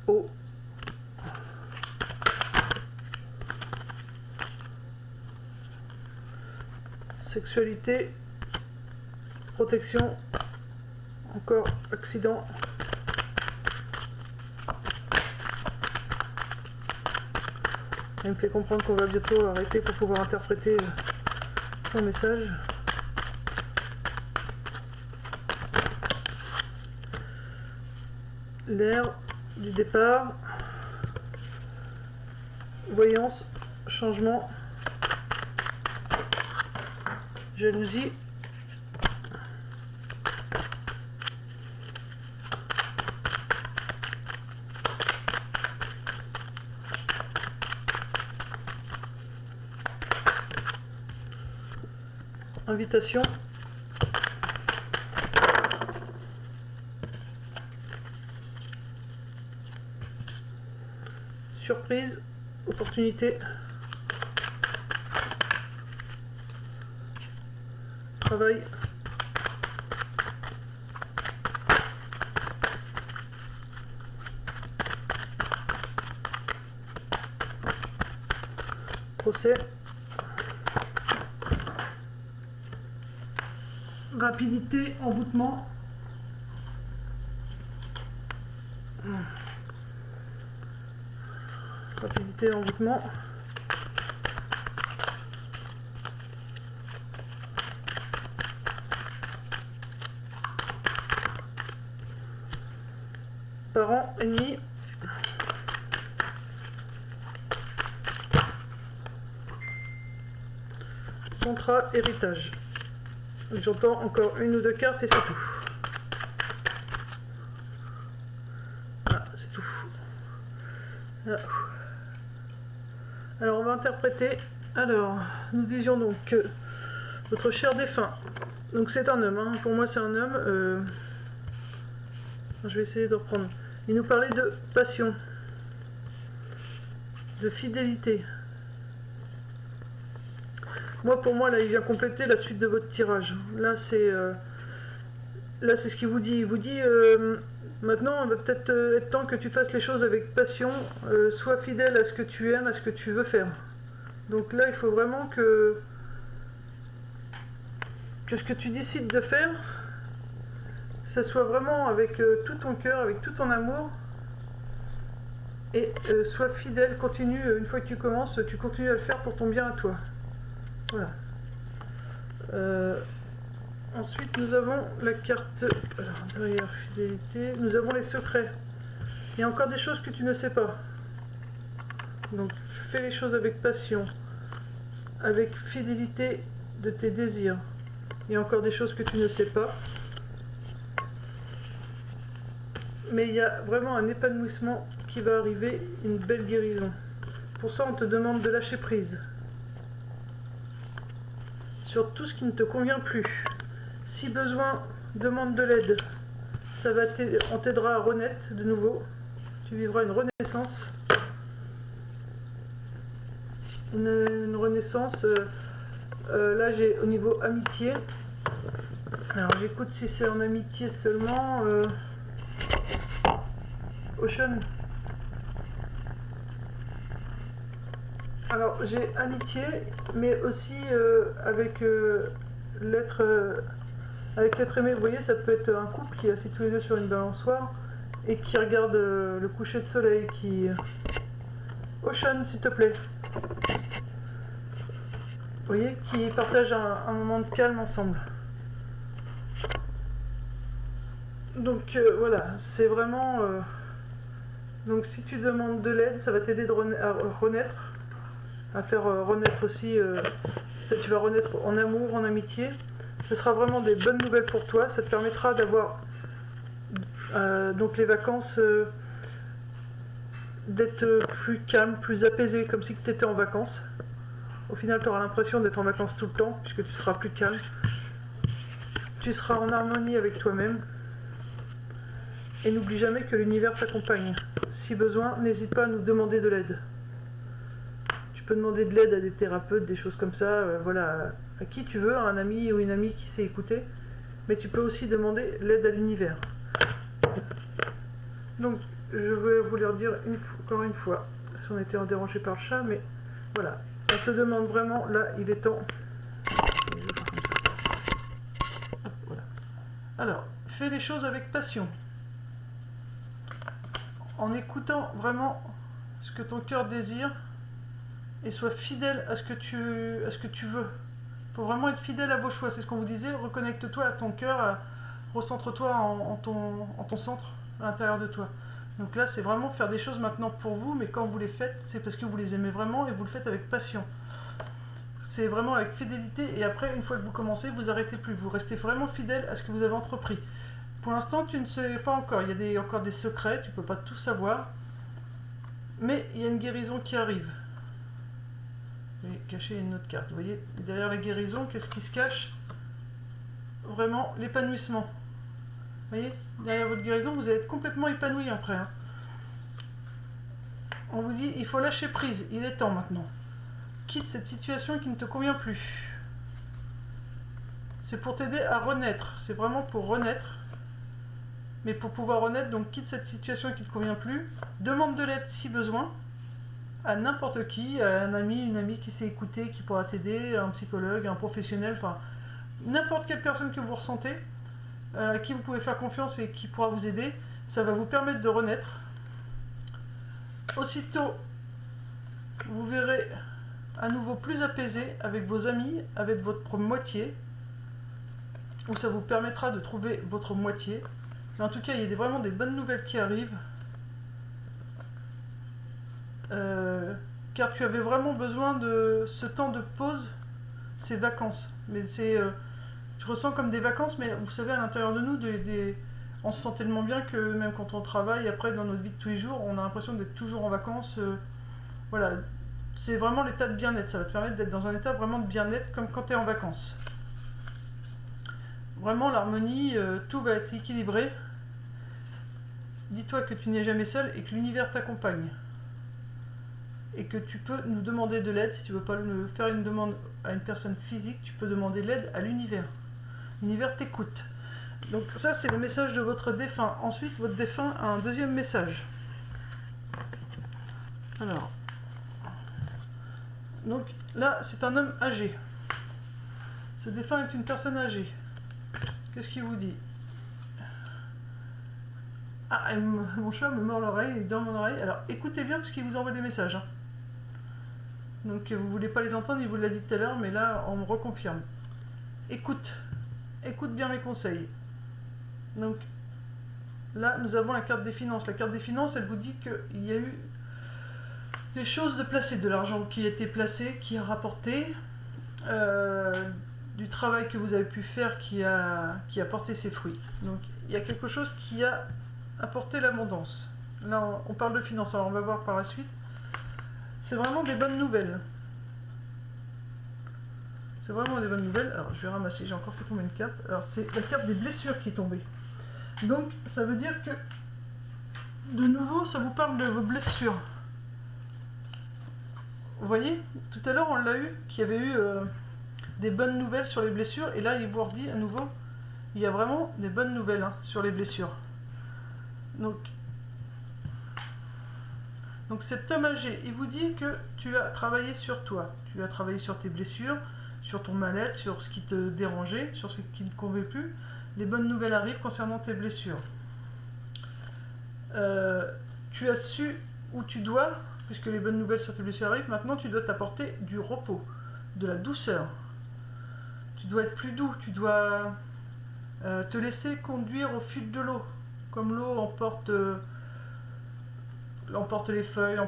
Speaker 1: Oh. Sexualité, protection, encore accident. Il me fait comprendre qu'on va bientôt arrêter pour pouvoir interpréter son message. L'air du départ. Voyance, changement. Jalousie. Invitation. Surprise. Opportunité. Travail. Procès. Rapidité, emboutement. Rapidité, emboutement. Parents, ennemis. Contrat, héritage. J'entends encore une ou deux cartes et c'est tout. Ah, c'est tout. Ah. Alors on va interpréter. Alors, nous disions donc que votre cher défunt, donc c'est un homme, hein. Pour moi c'est un homme. Je vais essayer de reprendre. Il nous parlait de passion, de fidélité. Moi, pour moi, là, il vient compléter la suite de votre tirage. Là, c'est ce qu'il vous dit. Il vous dit maintenant, il va peut-être être temps que tu fasses les choses avec passion. Sois fidèle à ce que tu aimes, à ce que tu veux faire. Donc là, il faut vraiment que ce que tu décides de faire, ça soit vraiment avec tout ton cœur, avec tout ton amour. Et sois fidèle, continue. Une fois que tu commences, tu continues à le faire pour ton bien à toi. Voilà. Ensuite, nous avons la carte. Alors, derrière fidélité, nous avons les secrets. Il y a encore des choses que tu ne sais pas. Donc, fais les choses avec passion, avec fidélité de tes désirs. Il y a encore des choses que tu ne sais pas. Mais il y a vraiment un épanouissement qui va arriver, une belle guérison. Pour ça, on te demande de lâcher prise sur tout ce qui ne te convient plus. Si besoin, demande de l'aide. Ça va on t'aidera à renaître de nouveau. Tu vivras une renaissance. Une renaissance. Là, j'ai au niveau amitié. Alors, j'écoute si c'est en amitié seulement. Ocean. Alors j'ai amitié, mais aussi avec l'être aimé. Vous voyez, ça peut être un couple qui est assis tous les deux sur une balançoire et qui regarde le coucher de soleil. Ocean, s'il te plaît. Vous voyez, qui partagent un moment de calme ensemble. Donc voilà, c'est vraiment... Donc si tu demandes de l'aide, ça va t'aider à renaître, à faire renaître aussi... tu vas renaître en amour, en amitié. Ce sera vraiment des bonnes nouvelles pour toi. Ça te permettra d'avoir donc les vacances, d'être plus calme, plus apaisé, comme si tu étais en vacances. Au final, tu auras l'impression d'être en vacances tout le temps, puisque tu seras plus calme. Tu seras en harmonie avec toi-même. Et n'oublie jamais que l'univers t'accompagne. Si besoin, n'hésite pas à nous demander de l'aide. Tu peux demander de l'aide à des thérapeutes, des choses comme ça, voilà, à qui tu veux, à un ami ou une amie qui sait écouter. Mais tu peux aussi demander l'aide à l'univers. Donc, je vais vous le dire encore une fois. On a été dérangé par le chat, mais voilà. On te demande vraiment, là, il est temps. Hop, voilà. Alors, fais les choses avec passion. En écoutant vraiment ce que ton cœur désire et sois fidèle à ce que tu veux. Il faut vraiment être fidèle à vos choix. C'est ce qu'on vous disait. Reconnecte-toi à ton cœur, recentre-toi en ton centre à l'intérieur de toi. Donc là, c'est vraiment faire des choses maintenant pour vous, mais quand vous les faites, c'est parce que vous les aimez vraiment et vous le faites avec passion. C'est vraiment avec fidélité, et après, une fois que vous commencez, vous arrêtez plus. Vous restez vraiment fidèle à ce que vous avez entrepris. Pour l'instant, tu ne sais pas encore. Il y a encore des secrets, tu ne peux pas tout savoir. Mais il y a une guérison qui arrive. Je vais cacher une autre carte. Vous voyez, derrière la guérison, qu'est-ce qui se cache? Vraiment, l'épanouissement. Vous voyez, derrière votre guérison, vous allez être complètement épanoui après. Hein. On vous dit, il faut lâcher prise, il est temps maintenant. Quitte cette situation qui ne te convient plus. C'est pour t'aider à renaître, c'est vraiment pour renaître. Mais pour pouvoir renaître, donc quitte cette situation qui ne te convient plus, demande de l'aide si besoin, à n'importe qui, à un ami, une amie qui sait écouter, qui pourra t'aider, un psychologue, un professionnel, enfin, n'importe quelle personne que vous ressentez, à qui vous pouvez faire confiance et qui pourra vous aider, ça va vous permettre de renaître. Aussitôt, vous verrez à nouveau plus apaisé avec vos amis, avec votre moitié, où ça vous permettra de trouver votre moitié. Mais en tout cas, il y a vraiment des bonnes nouvelles qui arrivent. Car tu avais vraiment besoin de ce temps de pause, ces vacances. Mais tu ressens comme des vacances, mais vous savez, à l'intérieur de nous, on se sent tellement bien que même quand on travaille, après dans notre vie de tous les jours, on a l'impression d'être toujours en vacances. Voilà, c'est vraiment l'état de bien-être. Ça va te permettre d'être dans un état vraiment de bien-être, comme quand tu es en vacances. Vraiment, l'harmonie, tout va être équilibré. Dis-toi que tu n'es jamais seul et que l'univers t'accompagne. Et que tu peux nous demander de l'aide. Si tu ne veux pas faire une demande à une personne physique, tu peux demander de l'aide à l'univers. L'univers t'écoute. Donc ça, c'est le message de votre défunt. Ensuite, votre défunt a un deuxième message. Alors, donc là, c'est un homme âgé. Ce défunt est une personne âgée. Qu'est-ce qu'il vous dit? Ah, mon chat me mord l'oreille, dans mon oreille. Alors, écoutez bien parce qu'il vous envoie des messages. Hein. Donc, vous voulez pas les entendre, il vous l'a dit tout à l'heure, mais là, on me reconfirme. Écoute bien mes conseils. Donc, là, nous avons la carte des finances. La carte des finances, elle vous dit qu'il y a eu des choses de placées, de l'argent qui a été placé, qui a rapporté, du travail que vous avez pu faire qui a porté ses fruits. Donc, il y a quelque chose qui a apporté l'abondance. Là, on parle de finances, alors on va voir par la suite. C'est vraiment des bonnes nouvelles. C'est vraiment des bonnes nouvelles. Alors, je vais ramasser, j'ai encore fait tomber une cape. Alors, c'est la cape des blessures qui est tombée. Donc, ça veut dire que, de nouveau, ça vous parle de vos blessures. Vous voyez, tout à l'heure, on l'a eu, qu'il y avait eu des bonnes nouvelles sur les blessures. Et là, il vous redit à nouveau, il y a vraiment des bonnes nouvelles sur les blessures. Donc, Donc cet homme âgé, il vous dit que tu as travaillé sur toi, tu as travaillé sur tes blessures, sur ton mal-être, sur ce qui te dérangeait, sur ce qui ne te convenait plus. Les bonnes nouvelles arrivent concernant tes blessures. Tu as su où tu dois, puisque les bonnes nouvelles sur tes blessures arrivent, maintenant tu dois t'apporter du repos, de la douceur. Tu dois être plus doux, tu dois te laisser conduire au fil de l'eau, comme l'eau emporte les feuilles,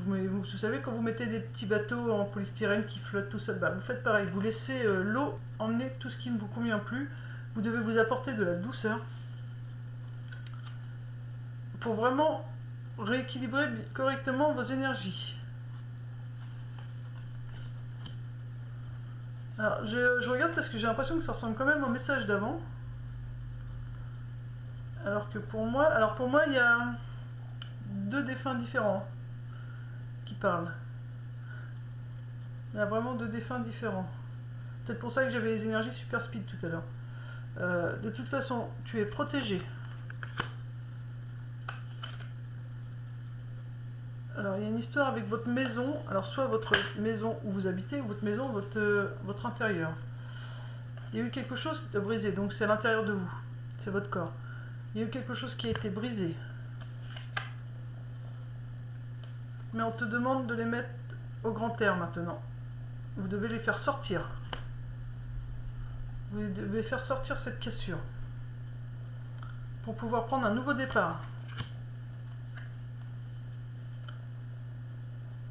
Speaker 1: vous savez quand vous mettez des petits bateaux en polystyrène qui flottent tout seul, bah, vous faites pareil, vous laissez l'eau emmener tout ce qui ne vous convient plus, vous devez vous apporter de la douceur pour vraiment rééquilibrer correctement vos énergies. Alors je regarde parce que j'ai l'impression que ça ressemble quand même au message d'avant. Alors pour moi il y a deux défunts différents qui parlent. Il y a vraiment deux défunts différents. Peut-être pour ça que j'avais les énergies super speed tout à l'heure. De toute façon, tu es protégé. Alors il y a une histoire avec votre maison. Alors soit votre maison où vous habitez, ou votre maison, votre intérieur. Il y a eu quelque chose de brisé, donc c'est à l'intérieur de vous. C'est votre corps. Il y a eu quelque chose qui a été brisé. Mais on te demande de les mettre au grand air maintenant. Vous devez les faire sortir. Vous devez faire sortir cette cassure pour pouvoir prendre un nouveau départ.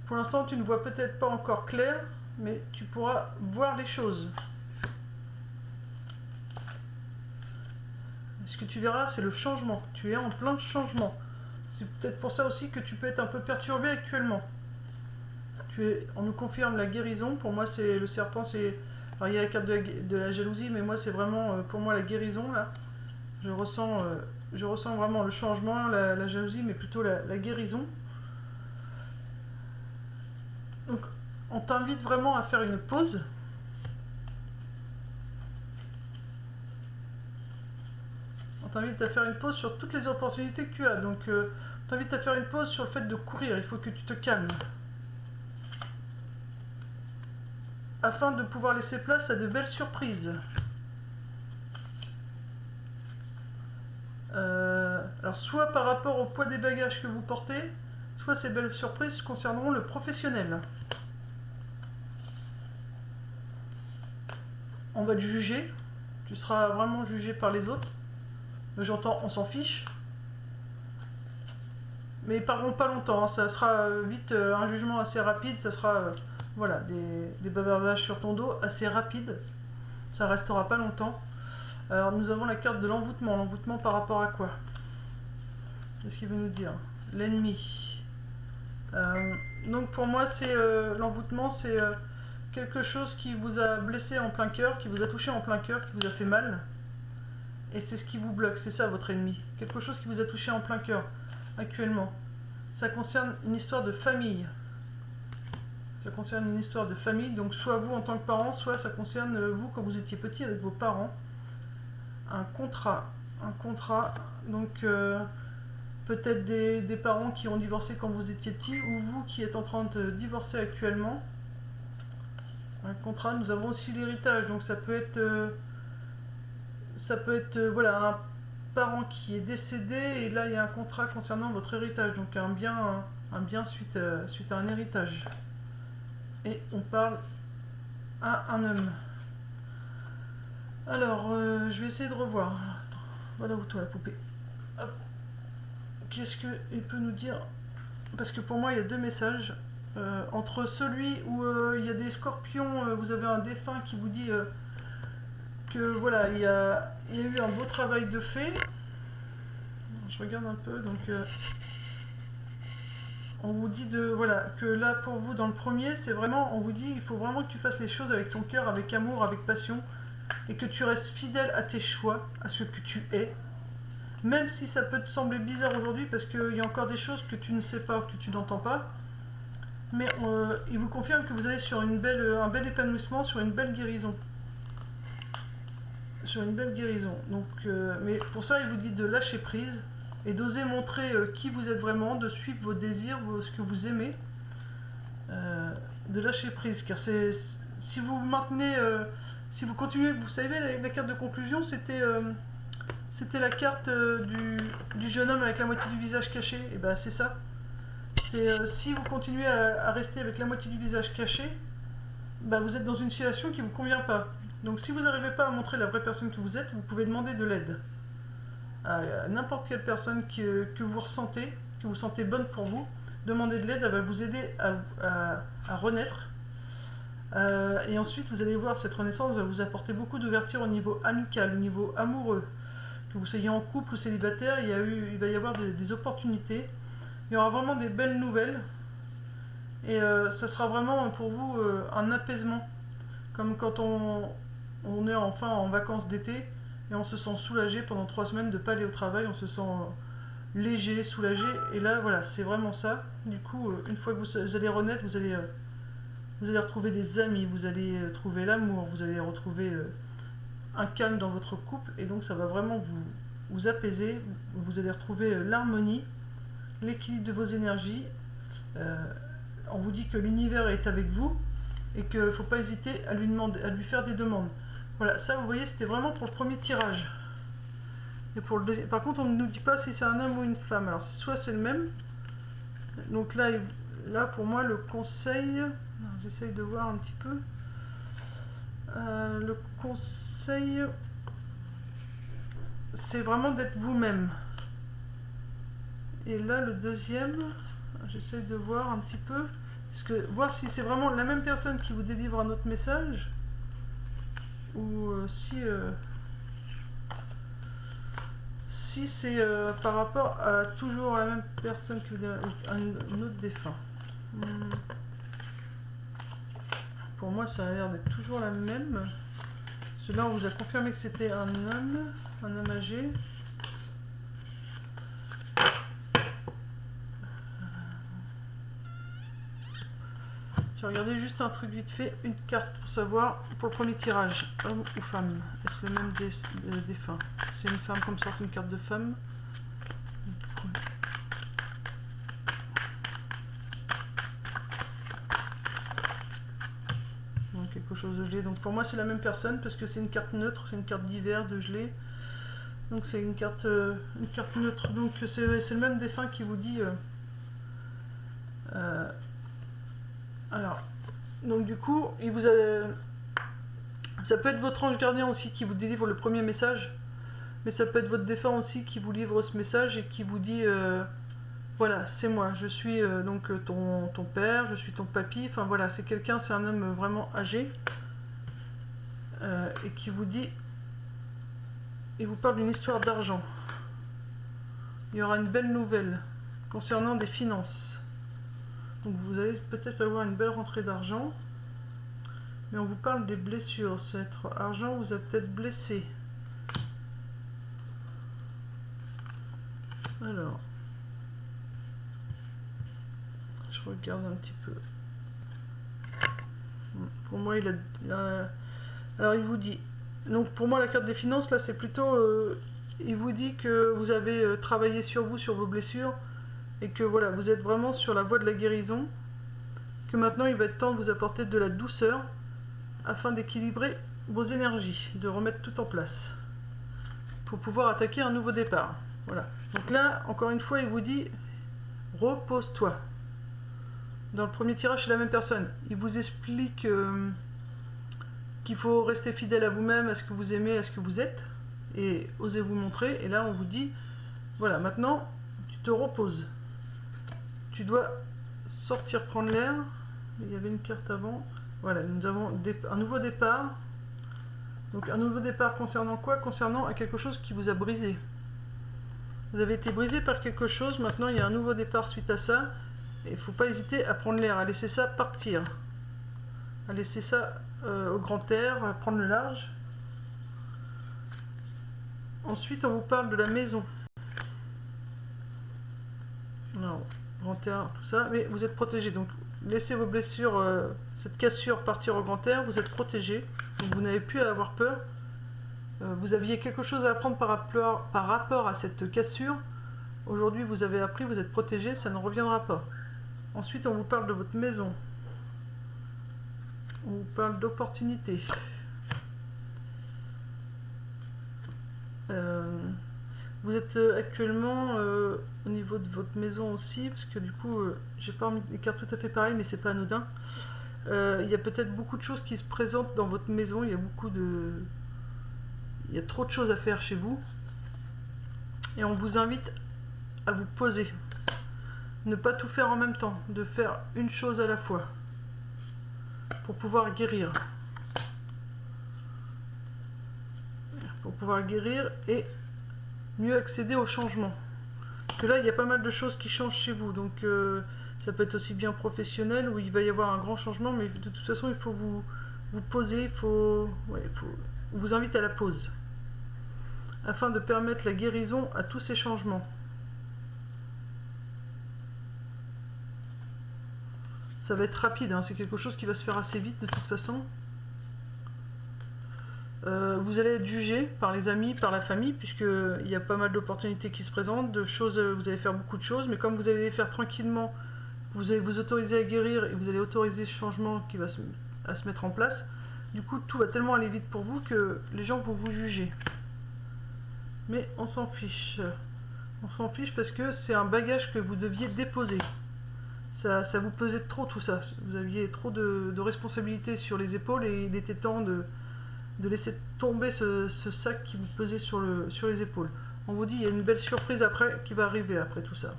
Speaker 1: Pour l'instant, tu ne vois peut-être pas encore clair, mais tu pourras voir les choses. Ce que tu verras, c'est le changement. Tu es en plein changement. C'est peut-être pour ça aussi que tu peux être un peu perturbé actuellement. On nous confirme la guérison. Pour moi, c'est le serpent. Alors, il y a la carte de la jalousie, mais moi, c'est vraiment pour moi la guérison là. Je ressens vraiment le changement, la jalousie, mais plutôt la guérison. Donc, on t'invite vraiment à faire une pause. On t'invite à faire une pause sur toutes les opportunités que tu as. Donc, on t'invite à faire une pause sur le fait de courir. Il faut que tu te calmes. Afin de pouvoir laisser place à de belles surprises. Alors, soit par rapport au poids des bagages que vous portez, soit ces belles surprises concerneront le professionnel. On va te juger. Tu seras vraiment jugé par les autres. J'entends, on s'en fiche. Mais parlons pas longtemps, hein. Ça sera vite un jugement assez rapide, ça sera voilà, des bavardages sur ton dos assez rapides, ça restera pas longtemps. Alors nous avons la carte de l'envoûtement. L'envoûtement par rapport à quoi? Qu'est-ce qu'il veut nous dire? L'ennemi. Donc pour moi c'est l'envoûtement, c'est quelque chose qui vous a blessé en plein cœur, qui vous a touché en plein cœur, qui vous a fait mal. Et c'est ce qui vous bloque, c'est ça votre ennemi. Quelque chose qui vous a touché en plein cœur actuellement. Ça concerne une histoire de famille. Ça concerne une histoire de famille, donc soit vous en tant que parent, soit ça concerne vous quand vous étiez petit avec vos parents. Un contrat, donc peut-être des parents qui ont divorcé quand vous étiez petit, ou vous qui êtes en train de divorcer actuellement. Un contrat, nous avons aussi l'héritage, donc ça peut être voilà, un parent qui est décédé, et là il y a un contrat concernant votre héritage, donc un bien suite à un héritage. Et on parle à un homme. Alors, je vais essayer de revoir. Attends, voilà où toi la poupée. Qu'est-ce qu'il peut nous dire? Parce que pour moi, il y a deux messages. Entre celui où il y a des scorpions, vous avez un défunt qui vous dit que voilà, il y a eu un beau travail de fait. Je regarde un peu, donc on vous dit voilà, que là pour vous dans le premier, c'est vraiment, on vous dit il faut vraiment que tu fasses les choses avec ton cœur, avec amour, avec passion, et que tu restes fidèle à tes choix, à ce que tu es, même si ça peut te sembler bizarre aujourd'hui parce qu'il y a encore des choses que tu ne sais pas, que tu n'entends pas, mais il vous confirme que vous allez sur un bel épanouissement, sur une belle guérison. Donc, mais pour ça il vous dit de lâcher prise, et d'oser montrer qui vous êtes vraiment, de suivre vos désirs, ce que vous aimez, de lâcher prise. Car si vous maintenez, si vous continuez, vous savez, la carte de conclusion, c'était la carte du jeune homme avec la moitié du visage caché. Et ben c'est ça. C'est si vous continuez à rester avec la moitié du visage caché, ben vous êtes dans une situation qui ne vous convient pas. Donc si vous n'arrivez pas à montrer la vraie personne que vous êtes, vous pouvez demander de l'aide à n'importe quelle personne que vous ressentez, que vous sentez bonne pour vous. Demandez de l'aide, elle va vous aider à renaître. Et ensuite, vous allez voir, cette renaissance va vous apporter beaucoup d'ouverture au niveau amical, au niveau amoureux. Que vous soyez en couple ou célibataire, il va y avoir des opportunités. Il y aura vraiment des belles nouvelles. Et ça sera vraiment pour vous un apaisement. Comme quand on est enfin en vacances d'été et on se sent soulagé pendant 3 semaines de ne pas aller au travail, on se sent léger, soulagé. Et là, voilà, c'est vraiment ça. Du coup, une fois que vous allez renaître, vous allez retrouver des amis, vous allez trouver l'amour, vous allez retrouver un calme dans votre couple. Et donc, ça va vraiment vous apaiser. Vous allez retrouver l'harmonie, l'équilibre de vos énergies. On vous dit que l'univers est avec vous et qu'il ne faut pas hésiter à lui faire des demandes. Voilà, ça vous voyez, c'était vraiment pour le premier tirage. Et pour le deuxième, par contre, on ne nous dit pas si c'est un homme ou une femme. Alors, soit c'est le même. Donc là, pour moi, le conseil, j'essaye de voir un petit peu. Le conseil, c'est vraiment d'être vous-même. Et là, le deuxième, j'essaye de voir un petit peu. Voir si c'est vraiment la même personne qui vous délivre un autre message ou si c'est par rapport à toujours la même personne qui vous délivre un autre défunt. Pour moi, ça a l'air d'être toujours la même. Celui-là, on vous a confirmé que c'était un homme âgé. J'ai regardé juste un truc vite fait, une carte pour savoir, pour le premier tirage, homme ou femme. Est-ce le même défunt? C'est une femme comme ça, c'est une carte de femme. Donc quelque chose de gelé. Donc pour moi c'est la même personne parce que c'est une carte neutre, c'est une carte d'hiver, de gelé. Donc c'est une carte neutre. Donc c'est le même défunt qui vous dit... alors, donc du coup, ça peut être votre ange gardien aussi qui vous délivre le premier message, mais ça peut être votre défunt aussi qui vous livre ce message et qui vous dit voilà, c'est moi, je suis donc ton père, je suis ton papy, enfin voilà, c'est quelqu'un, c'est un homme vraiment âgé et qui vous dit, il vous parle d'une histoire d'argent. Il y aura une belle nouvelle concernant des finances. Donc vous allez peut-être avoir une belle rentrée d'argent. Mais on vous parle des blessures. Cet argent vous a peut-être blessé. Alors, je regarde un petit peu. Pour moi, alors il vous dit. Donc pour moi, la carte des finances, là, c'est plutôt. Il vous dit que vous avez travaillé sur vous, sur vos blessures, et que voilà, vous êtes vraiment sur la voie de la guérison. Que maintenant, il va être temps de vous apporter de la douceur afin d'équilibrer vos énergies, de remettre tout en place pour pouvoir attaquer un nouveau départ. Voilà. Donc là, encore une fois, il vous dit repose-toi. Dans le premier tirage, c'est la même personne. Il vous explique qu'il faut rester fidèle à vous-même, à ce que vous aimez, à ce que vous êtes, et osez vous montrer. Et là, on vous dit voilà, maintenant, tu te reposes. Tu dois sortir, prendre l'air. Il y avait une carte avant. Voilà, nous avons un nouveau départ. Donc un nouveau départ concernant quoi? Concernant quelque chose qui vous a brisé. Vous avez été brisé par quelque chose, maintenant il y a un nouveau départ suite à ça. Et il ne faut pas hésiter à prendre l'air, à laisser ça partir. À laisser ça au grand air, à prendre le large. Ensuite on vous parle de la maison. Alors, grand air, tout ça, mais vous êtes protégé. Donc laissez vos blessures, cette cassure partir au grand air, vous êtes protégé. Donc vous n'avez plus à avoir peur. Vous aviez quelque chose à apprendre par rapport à cette cassure. Aujourd'hui, vous avez appris, vous êtes protégé, ça ne reviendra pas. Ensuite, on vous parle de votre maison. On vous parle d'opportunités. Vous êtes actuellement au niveau de votre maison aussi, parce que du coup, j'ai pas remis les cartes tout à fait pareilles, mais c'est pas anodin. Il y a peut-être beaucoup de choses qui se présentent dans votre maison. Il y a trop de choses à faire chez vous. Et on vous invite à vous poser. Ne pas tout faire en même temps, de faire une chose à la fois pour pouvoir guérir. Pour pouvoir guérir et mieux accéder au changement. Parce que là, il y a pas mal de choses qui changent chez vous. Donc, ça peut être aussi bien professionnel où il va y avoir un grand changement, mais de toute façon, il faut vous poser. On vous invite à la pause afin de permettre la guérison à tous ces changements. Ça va être rapide, hein, c'est quelque chose qui va se faire assez vite de toute façon. Vous allez être jugé par les amis, par la famille, puisqu'il y a pas mal d'opportunités qui se présentent, de choses, vous allez faire beaucoup de choses, mais comme vous allez les faire tranquillement, vous allez vous autoriser à guérir et vous allez autoriser ce changement qui va se mettre en place. Du coup, tout va tellement aller vite pour vous que les gens vont vous juger. Mais on s'en fiche. On s'en fiche parce que c'est un bagage que vous deviez déposer. Ça vous pesait trop tout ça. Vous aviez trop de responsabilités sur les épaules et il était temps de laisser tomber ce sac qui vous pesait sur les épaules. On vous dit il y a une belle surprise après qui va arriver après tout ça.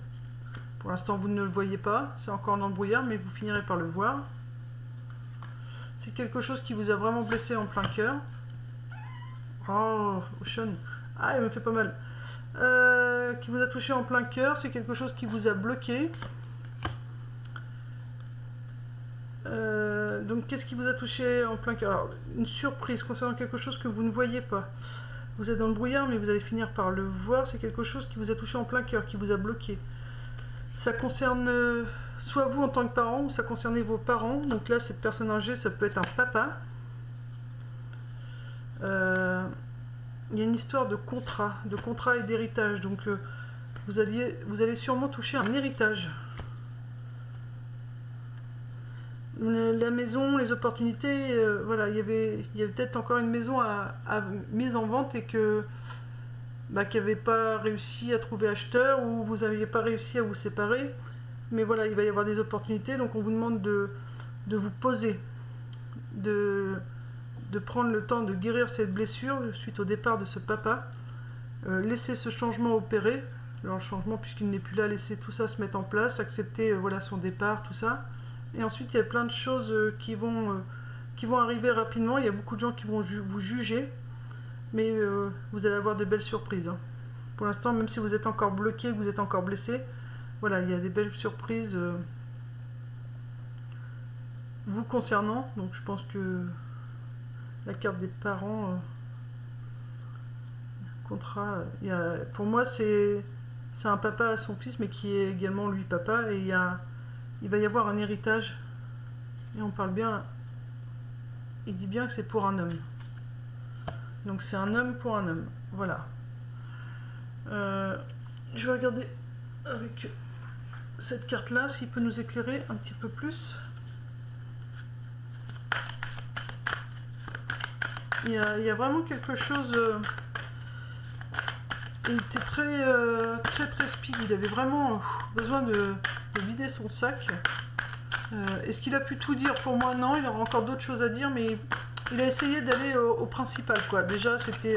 Speaker 1: Pour l'instant vous ne le voyez pas, c'est encore dans le brouillard, mais vous finirez par le voir. C'est quelque chose qui vous a vraiment blessé en plein cœur. Oh, Ocean. Ah, il me fait pas mal. Qui vous a touché en plein cœur, c'est quelque chose qui vous a bloqué. Donc qu'est-ce qui vous a touché en plein cœur? Alors, une surprise concernant quelque chose que vous ne voyez pas. Vous êtes dans le brouillard, mais vous allez finir par le voir. C'est quelque chose qui vous a touché en plein cœur, qui vous a bloqué. Ça concerne soit vous en tant que parent, ou ça concernait vos parents. Donc là, cette personne âgée, ça peut être un papa. Il y a une histoire de contrat et d'héritage. Donc vous allez sûrement toucher un héritage. La maison, les opportunités, voilà, il y avait peut-être encore une maison mise en vente et qui n'avait pas réussi à trouver acheteur ou vous n'aviez pas réussi à vous séparer. Mais voilà, il va y avoir des opportunités, donc on vous demande de vous poser, de prendre le temps de guérir cette blessure suite au départ de ce papa, laisser ce changement opérer, alors le changement puisqu'il n'est plus là, laisser tout ça se mettre en place, accepter voilà, son départ, tout ça. Et ensuite, il y a plein de choses qui vont arriver rapidement. Il y a beaucoup de gens qui vont vous juger, mais vous allez avoir de belles surprises. Hein. Pour l'instant, même si vous êtes encore bloqué, que vous êtes encore blessé, voilà, il y a des belles surprises vous concernant. Donc, je pense que la carte des parents, contrat, pour moi, c'est un papa à son fils, mais qui est également lui papa, et il va y avoir un héritage. Et on parle bien, il dit bien que c'est pour un homme. Donc c'est un homme pour un homme. Voilà. Je vais regarder avec cette carte-là s'il peut nous éclairer un petit peu plus. Il y a vraiment quelque chose. Il était très speed. Il avait vraiment besoin de vider son sac. Est-ce qu'il a pu tout dire pour moi? Non, il aura encore d'autres choses à dire, mais il a essayé d'aller au principal, quoi. Déjà, c'était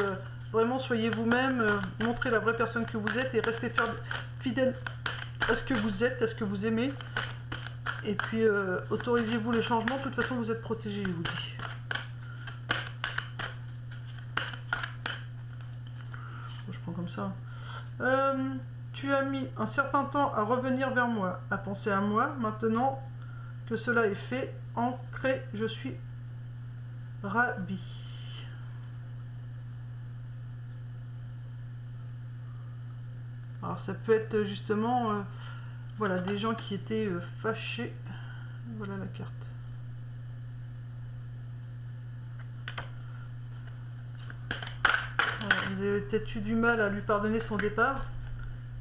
Speaker 1: vraiment soyez vous-même, montrez la vraie personne que vous êtes et restez fidèle à ce que vous êtes, à ce que vous aimez. Et puis, autorisez-vous les changements. De toute façon, vous êtes protégé, il vous dit. Je prends comme ça. Tu as mis un certain temps à revenir vers moi, à penser à moi. Maintenant que cela est fait, ancré, je suis ravi. Alors ça peut être justement voilà, des gens qui étaient fâchés. Voilà la carte. Voilà, vous avez peut-être eu du mal à lui pardonner son départ.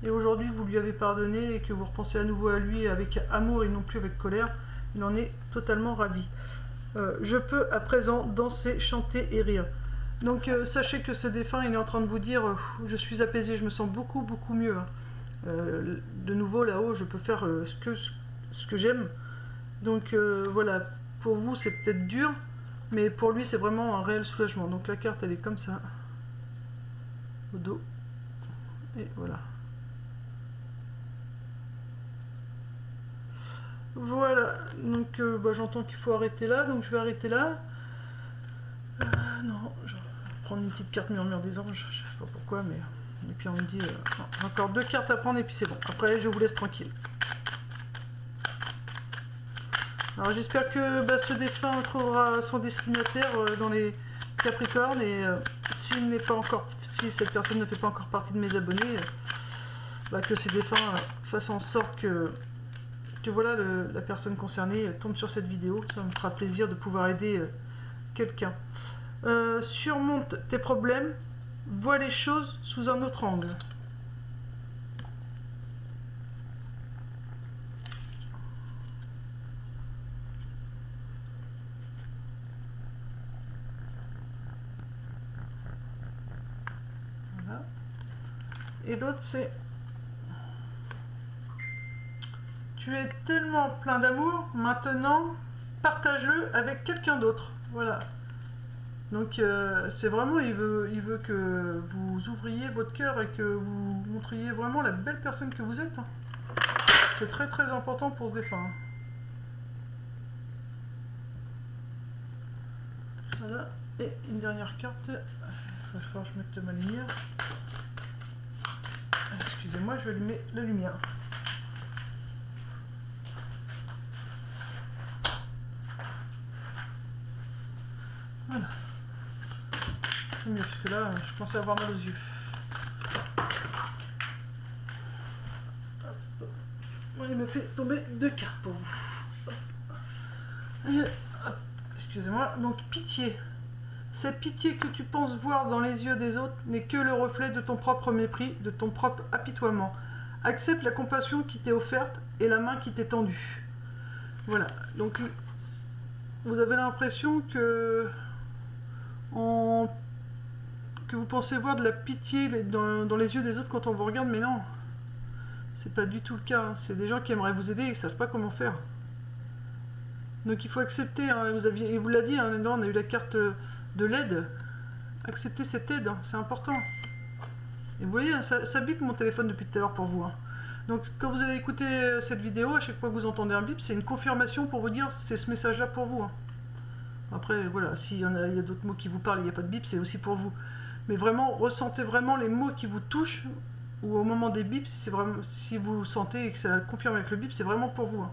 Speaker 1: et aujourd'hui vous lui avez pardonné et que vous repensez à nouveau à lui avec amour et non plus avec colère, il en est totalement ravi. Je peux à présent danser, chanter et rire. Donc sachez que ce défunt il est en train de vous dire je suis apaisé, je me sens beaucoup mieux. Hein. De nouveau là-haut je peux faire ce que j'aime. Donc voilà, pour vous c'est peut-être dur, mais pour lui c'est vraiment un réel soulagement. Donc la carte elle est comme ça, au dos, et voilà. Voilà, donc j'entends qu'il faut arrêter là, donc je vais arrêter là. Non, je vais prendre une petite carte murmure des anges, je sais pas pourquoi, mais... Et puis on me dit, non, encore 2 cartes à prendre et puis c'est bon. Après je vous laisse tranquille. Alors j'espère que ce défunt trouvera son destinataire dans les Capricornes et s'il n'est pas encore, si cette personne ne fait pas encore partie de mes abonnés, que ces défunts fassent en sorte que voilà la personne concernée tombe sur cette vidéo. Ça me fera plaisir de pouvoir aider quelqu'un. Surmonte tes problèmes, vois les choses sous un autre angle. Voilà. Et l'autre c'est: tu es tellement plein d'amour, maintenant partage-le avec quelqu'un d'autre. Voilà. Donc c'est vraiment, il veut que vous ouvriez votre cœur et que vous montriez vraiment la belle personne que vous êtes. Hein. C'est très important pour ce défunt. Hein. Voilà. Et une dernière carte. Il va falloir que je mette ma lumière. Excusez-moi, je vais allumer la lumière. Voilà. C'est mieux, parce que là, je pensais avoir mal aux yeux. Bon, il me fait tomber 2 cartes pour vous. Excusez-moi. Donc, pitié. Cette pitié que tu penses voir dans les yeux des autres n'est que le reflet de ton propre mépris, de ton propre apitoiement. Accepte la compassion qui t'est offerte et la main qui t'est tendue. Voilà. Donc, vous avez l'impression que vous pensez voir de la pitié dans les yeux des autres quand on vous regarde, mais non. C'est pas du tout le cas. Hein. C'est des gens qui aimeraient vous aider et qui savent pas comment faire. Donc il faut accepter. Hein. Il vous l'a dit, hein, on a eu la carte de l'aide. Acceptez cette aide, hein, c'est important. Et vous voyez, ça bip mon téléphone depuis tout à l'heure pour vous. Hein. Donc quand vous allez écouter cette vidéo, à chaque fois que vous entendez un bip, c'est une confirmation pour vous dire c'est ce message-là pour vous. Hein. Après, voilà, s'il y a d'autres mots qui vous parlent, il n'y a pas de bip, c'est aussi pour vous. Mais vraiment, ressentez vraiment les mots qui vous touchent, ou au moment des bips, si vous sentez que ça confirme avec le bip, c'est vraiment pour vous. Hein.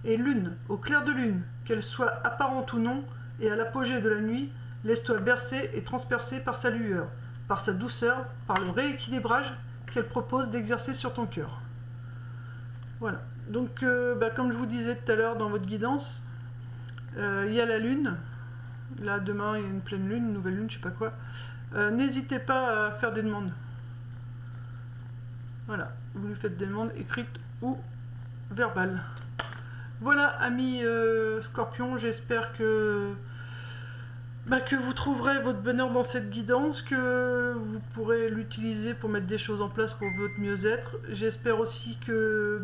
Speaker 1: Et lune, au clair de lune, qu'elle soit apparente ou non, et à l'apogée de la nuit, laisse-toi bercer et transpercer par sa lueur, par sa douceur, par le rééquilibrage qu'elle propose d'exercer sur ton cœur. Voilà. Donc, comme je vous disais tout à l'heure dans votre guidance, il y a la lune. Là, demain, il y a une pleine lune, une nouvelle lune, je sais pas quoi. N'hésitez pas à faire des demandes. Voilà. Vous lui faites des demandes écrites ou verbales. Voilà, amis Scorpion, j'espère que vous trouverez votre bonheur dans cette guidance, que vous pourrez l'utiliser pour mettre des choses en place pour votre mieux-être. J'espère aussi que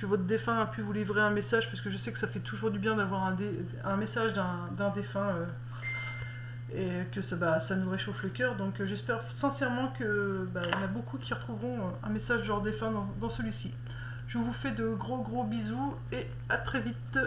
Speaker 1: votre défunt a pu vous livrer un message, parce que je sais que ça fait toujours du bien d'avoir un message d'un défunt et que ça nous réchauffe le cœur. Donc j'espère sincèrement que y en a beaucoup qui retrouveront un message de leur défunt dans celui-ci. Je vous fais de gros bisous et à très vite.